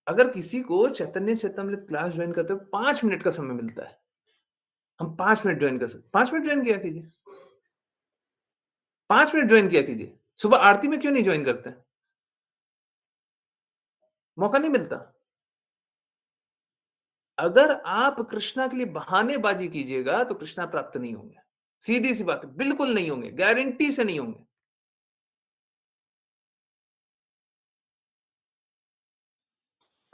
A: अगर किसी को चैतन्य चेतामृत क्लास जॉइन करते हुए 5 मिनट का समय मिलता है, हम 5 मिनट जॉइन कर सकते 5 मिनट जॉइन किया कीजिए। 5 मिनट जॉइन किया कीजिए। सुबह आरती में क्यों नहीं जॉइन करते? मौका नहीं मिलता। अगर आप कृष्णा के लिए बहानेबाज़ी कीजिएगा, तो कृष्णा प्राप्त नहीं होंगे। सीधी-सी बात है, बिल्कुल नहीं होंगे, गारंटी से नहीं होंगे।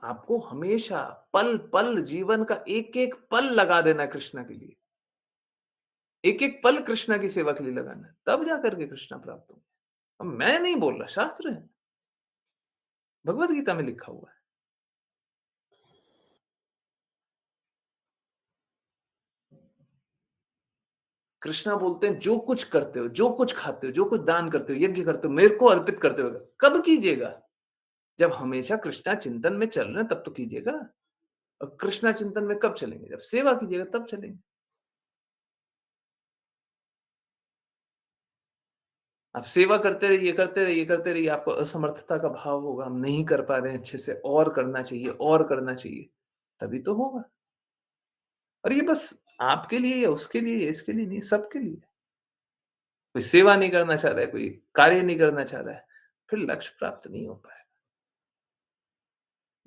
A: आपको हमेशा पल-पल जीवन का एक-एक पल लगा देना है कृष्णा के लिए। एक-एक पल कृष्णा की सेवा के लिए लगाना है, तब जाकर के कृष्णा प्राप्त होंगे। अब मैं नहीं बोल रहा, शास्त्र है, भगवद गीता में लिखा हुआ है। कृष्णा बोलते हैं, "जो कुछ करते हो, जो कुछ खाते हो, जो कुछ दान करते हो, यज्ञ करते हो, मेरे को अर्पित करते हो।" कब कीजिएगा? जब हमेशा कृष्णा चिंतन में चल रहे हैं, तब तो कीजिएगा। और कृष्णा चिंतन में कब चलेंगे? जब सेवा कीजिएगा तब चलेंगे। आप सेवा करते रहिए, करते रहिए, आपको असमर्थता का भाव होगा, हम नहीं कर पा रहे हैं अच्छे से, और करना चाहिए, तभी तो होगा। और ये बस आपके लिए या उसके लिए या इसके लिए नहीं, सबके लिए। कोई सेवा नहीं करना चाह रहा है, कोई कार्य नहीं करना चाह रहा है, फिर लक्ष्य प्राप्त नहीं हो पाएगा,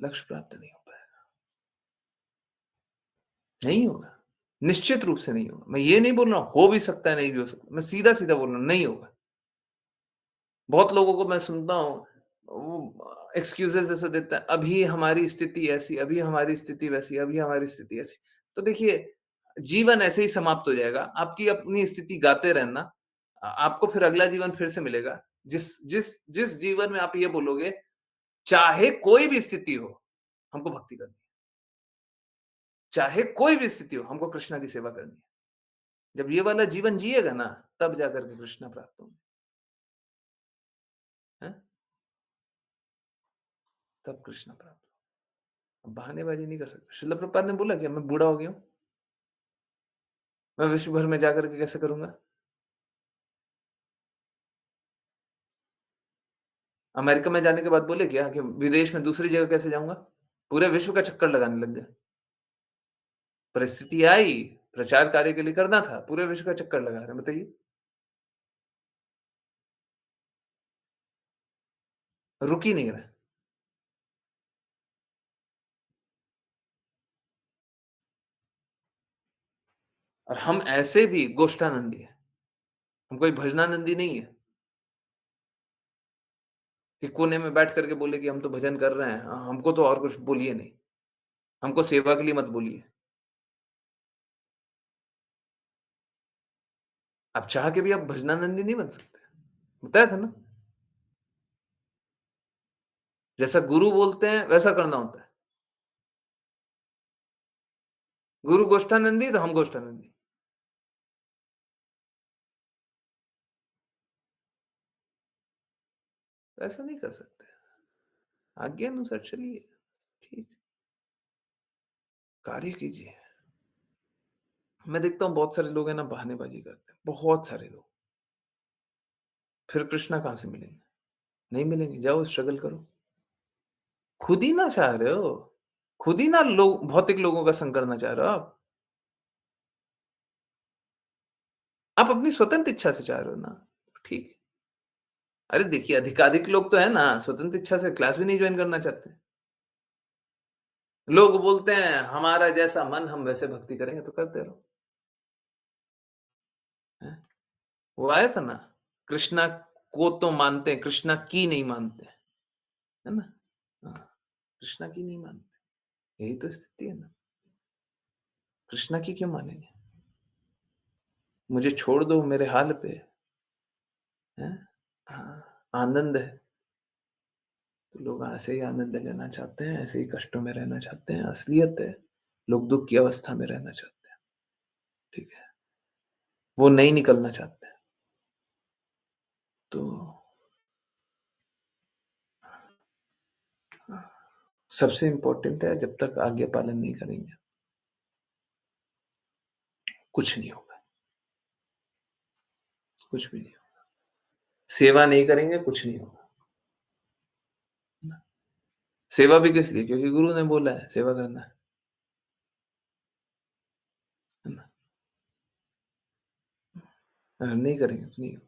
A: लक्ष्य प्राप्त नहीं हो पाएगा, नहीं होगा। निश्चित रूप से नहीं होगा। मैं ये नहीं बोल रहा हूँ, हो भी सकता है, नहीं भी हो सकता। मैं सीधा-सीधा बोल रहा हूँ, नहीं होगा। बहुत लोगों को मैं सुनता हूँ, वो एक्सक्यूज़ेज़ ऐसे देते हैं, अभी हमारी स्थिति ऐसी, अभी हमारी स्थिति वैसी, अभी हमारी स्थिति ऐसी। तो देखिए, जीवन ऐसे ही समाप्त हो जाएगा। आपकी अपनी स्थिति गाते रहना। आपको फिर अगला जीवन फिर से मिलेगा। जिस जिस जिस जीवन में आप ये बोलोगे चाहे कोई भी स्थिति हो, हमको भक्ति करनी है। चाहे कोई भी स्थिति हो, हमको कृष्णा की सेवा करनी है। जब ये वाला जीवन जिएगा ना, तब जाकर के कृष्णा प्राप्त होंगे। हैं? तब कृष्णा प्राप्त होगा। अब बहानेबाजी नहीं कर सकते। श्रील प्रभुपाद ने बोला कि मैं बूढ़ा हो गया हूँ, मैं विश्व भर में जाकर के कैसे करूँगा? अमेरिका में जाने के बाद बोले क्या कि विदेश में दूसरी जगह कैसे जाऊँगा? पूरे विश्व का चक्कर लगाने लग गए। परिस्थिति आई, प्रचार कार्य के लिए करना था, पूरे विश्व का चक्कर लगा रहे हैं, बताइए? रुक ही नहीं रहे। और हम ऐसे भी गोष्ठानंदी हैं। हम कोई भजनानंदी नहीं है, कि कोने में बैठ करके बोले कि हम तो भजन कर रहे हैं, हमको तो और कुछ बोलिए नहीं। हमको सेवा के लिए मत बोलिए। आप चाह के भी आप भजनानंदी नहीं बन सकते। बताया था ना? जैसा गुरु बोलते हैं, वैसा करना होता है। गुरु गोष्ठानंदी, तो हम गोष्ठानंदी। ऐसा नहीं कर सकते। आज्ञा अनुसार चलिए, ठीक, कार्य कीजिए। मैं देखता हूँ बहुत सारे लोग हैं ना, बहानेबाजी करते हैं, बहुत सारे लोग। फिर कृष्णा कहाँ से मिलेंगे? नहीं मिलेंगे, जाओ स्ट्रगल करो। खुद ही ना चाह रहे हो, खुद ही ना लोग भौतिक लोगों का संग करना चाह रहे हो आप। आप अपनी स्वतंत्र इच्छा से चाह रहे हो ना, ठीक है। अरे देखिए, अधिकाधिक लोग तो है ना, स्वतंत्र इच्छा से क्लास भी नहीं जॉइन करना चाहते। लोग बोलते हैं, हमारा जैसा मन, हम वैसे भक्ति करेंगे, तो करते रहो। हैं? वो आया था ना, कृष्णा को तो मानते हैं, कृष्णा की नहीं मानते, है ना? हाँ, कृष्णा की नहीं मानते, यही तो स्थिति है ना। कृष्णा की क्यों मानेंगे? मुझे छोड़ दो मेरे हाल पे, हैं? हाँ, आनंद है, तो लोग ऐसे ही आनंद लेना चाहते हैं, ऐसे ही कष्टों में रहना चाहते हैं, असलियत है। लोग दुःख की अवस्था में रहना चाहते हैं, ठीक है? वो नहीं निकलना चाहते हैं। तो सबसे इम्पोर्टेंट है, जब तक आज्ञा पालन नहीं करेंगे, कुछ नहीं होगा, कुछ भी नहीं होगा। सेवा नहीं करेंगे, कुछ नहीं होगा। सेवा भी किस लिए? क्योंकि गुरु ने बोला है, सेवा करना है ना? अगर नहीं करेंगे तो नहीं होगा।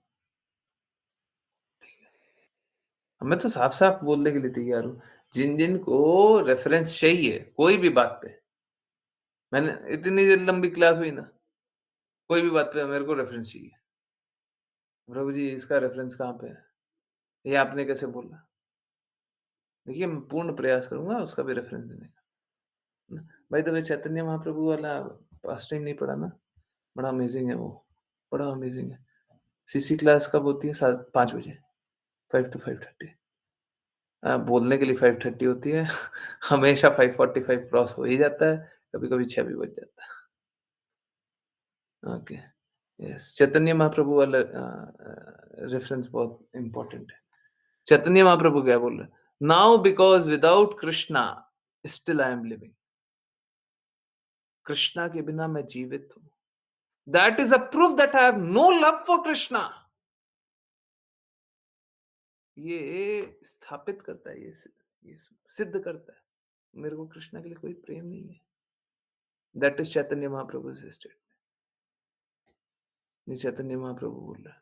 A: मैं तो साफ-साफ बोलने के लिए तैयार हूँ। जिन-जिन को रेफरेंस चाहिए, कोई भी बात पे, मैंने इतनी देर लंबी क्लास हुई ना, कोई भी बात पे मेरे को रेफरेंस चाहिए। प्रभु जी, इसका रेफरेंस कहाँ पे है? ये आपने कैसे बोला? देखिए, मैं पूर्ण प्रयास करूँगा उसका भी रेफरेंस देने का। ना, by the way, Chaitanya Mahaprabhu वाला पास्ट टाइम नहीं पढ़ा ना? बड़ा अमेजिंग है वो, बड़ा अमेजिंग है। सीसी क्लास कब होती है? 7 5 बजे, 5 टू 5:30। बोलने के लिए 5:30 होती है। हमेशा 5:45 क्रॉस हो ही जाता है, कभी-कभी 6 भी बज जाता है। ओके, यस, चैतन्य महाप्रभु वाला रेफरेंस बहुत इम्पोर्टेंट है। चैतन्य महाप्रभु क्या बोल रहे हैं? Now because without Krishna still I am living. Krishna के बिना मैं जीवित हूँ। That is a proof that I have no love for Krishna. ये स्थापित करता है, ये सिद्ध करता है, मेरे को कृष्णा के लिए कोई प्रेम नहीं है। दैट इज़ चैतन्य महाप्रभु's स्टेटमेंट। ये चैतन्य महाप्रभु बोल रहा है।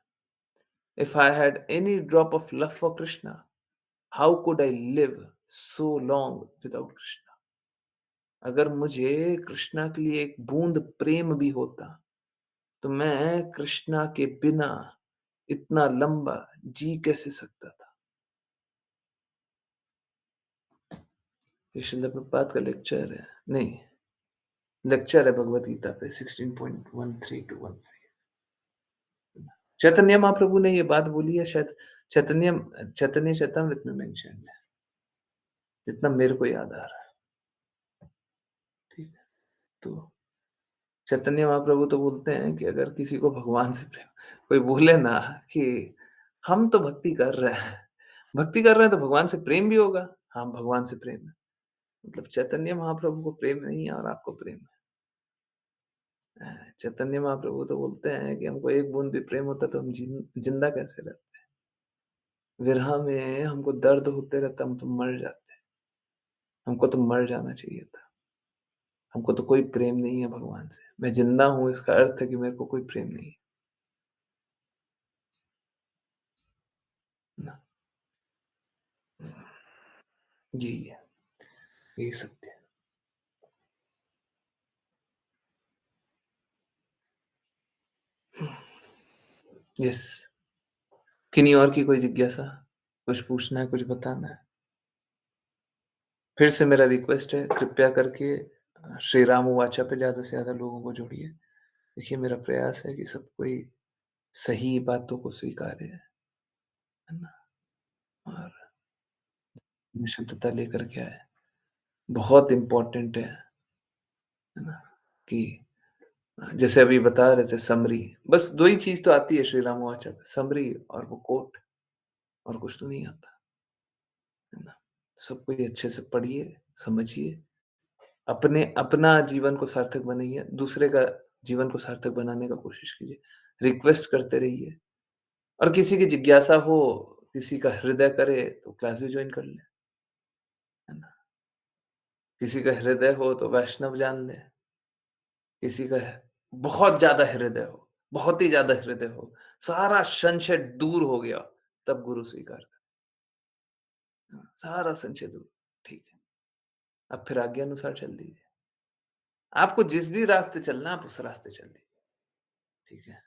A: If I had any drop of love for Krishna, how could I live so long without Krishna? अगर मुझे कृष्णा के लिए एक बूंद प्रेम भी होता, तो मैं कृष्णा के बिना इतना लंबा जी कैसे सकता था? ये श्रील प्रभुपाद का लेक्चर है, नहीं, लेक्चर है भगवत गीता पे 16.13 to 15। चैतन्य महाप्रभु ने ये बात बोली है, शायद चैतन्य चैतन्य चैतामृत में मेंशन है। जितना मेरे को याद आ रहा है। ठीक है? तो चैतन्य महाप्रभु तो बोलते हैं कि अगर किसी को भगवान से प्रेम कोई बोले ना कि हम तो भक्ति कर रहे हैं तो भगवान से प्रेम भी होगा। हाँ, भगवान से प्रेम है। मतलब चैतन्य महाप्रभु को प्रेम नहीं है और आपको प्रेम है। चैतन्य महाप्रभु तो बोलते हैं कि हमको एक बूंद भी प्रेम होता तो हम जिंदा कैसे रहते। विरह में हमको दर्द होते रहता, हम तो मर जाते। हमको तो मर जाना चाहिए था। हमको तो कोई प्रेम नहीं है भगवान से। मैं जिंदा हूँ इसका अर्थ है कि मेरे को कोई प्रेम नहीं है ना। यही है, यही सत्य है। यस, किन्हीं और की कोई जिज्ञासा, कुछ पूछना है, कुछ बताना है? फिर से मेरा रिक्वेस्ट है, कृपया करके श्री राम वाचा पे ज़्यादा से ज़्यादा लोगों को जोड़िए। देखिए, मेरा प्रयास है कि सब कोई सही बातों को स्वीकारे, है ना? और शुद्धता लेकर के आए। बहुत इम्पोर्टेंट है ना? कि जैसे अभी बता रहे थे समरी, बस 2 ही चीज़ तो आती है श्री राम वाचा में, समरी और वो कोट, और कुछ तो नहीं आता, है ना? सब कोई अच्छे से पढ़िए, समझिए, अपना जीवन को सार्थक बनाइए, दूसरे का जीवन को सार्थक बनाने का कोशिश कीजिए। रिक्वेस्ट करते रहिए और किसी की जिज्ञासा हो, किसी का हृदय करे तो क्लास भी जॉइन कर ले, है ना? किसी का हृदय हो तो वैष्णव जान ले, किसी का बहुत ज़्यादा हृदय हो, बहुत ही ज़्यादा हृदय हो, सारा संशय दूर हो गया, तब गुरु स्वीकार करें। हाँ, सारा संशय दूर, ठीक है। अब फिर आज्ञा अनुसार चल दीजिए। आपको जिस भी रास्ते चलना है, आप उस रास्ते चल दीजिए, ठीक है?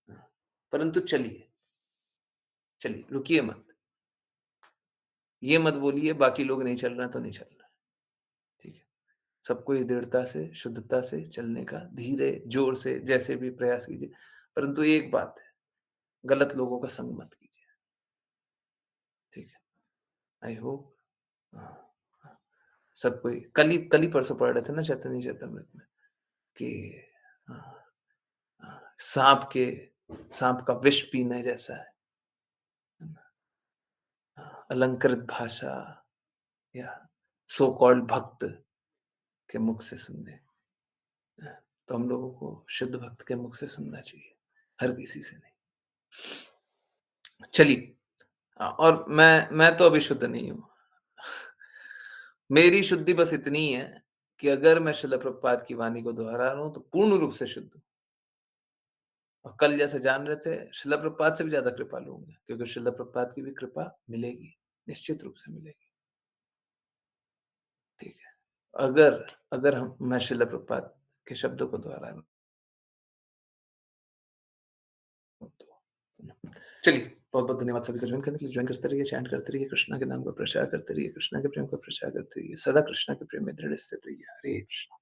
A: हाँ, परंतु चलिए, चलिए, रुकिए मत। ये मत बोलिए बाकी लोग नहीं चल रहे हैं तो नहीं चल रहा है, ठीक है? सबको इस दृढ़ता से, शुद्धता से चलने का धीरे, जोर से, जैसे भी प्रयास कीजिए। परंतु एक बात है, गलत लोगों का संग मत कीजिए, ठीक है? आई होप हाँ, हाँ, सब कोई कल ही परसों पढ़ रहे थे ना चैतन्य चैतामृत में कि हाँ, हाँ, साँप का विष पीने जैसा है ना? हाँ, अलंकृत भाषा या सो कॉल्ड भक्त के मुख से सुनने, तो हम लोगों को शुद्ध भक्त के मुख से सुनना चाहिए, हर किसी से नहीं। चलिए और मैं तो अभी शुद्ध नहीं हूँ। मेरी शुद्धि बस इतनी है कि अगर मैं श्रील प्रभुपाद की वाणी को दोहरा रहा हूँ तो पूर्ण रूप से शुद्ध हूँ। और कल जैसे जान रहे थे, श्रील प्रभुपाद से भी ज़्यादा कृपालु होंगे क्योंकि श्रील प्रभुपाद की भी कृपा मिलेगी, निश्चित रूप से मिलेगी, ठीक है? अगर अगर मैं श्रील प्रभुपाद के शब्दों को दोहरा रहा हूँ तो। चलिए, बहुत-बहुत धन्यवाद सभी का जॉइन करने के लिए। जॉइन करते रहिए, चैंट करते रहिए, कृष्णा के नाम का प्रचार करते रहिए, कृष्णा के प्रेम का प्रचार करते रहिए, सदा कृष्णा के प्रेम में दृढ़ स्थित रहिए। हरे कृष्ण।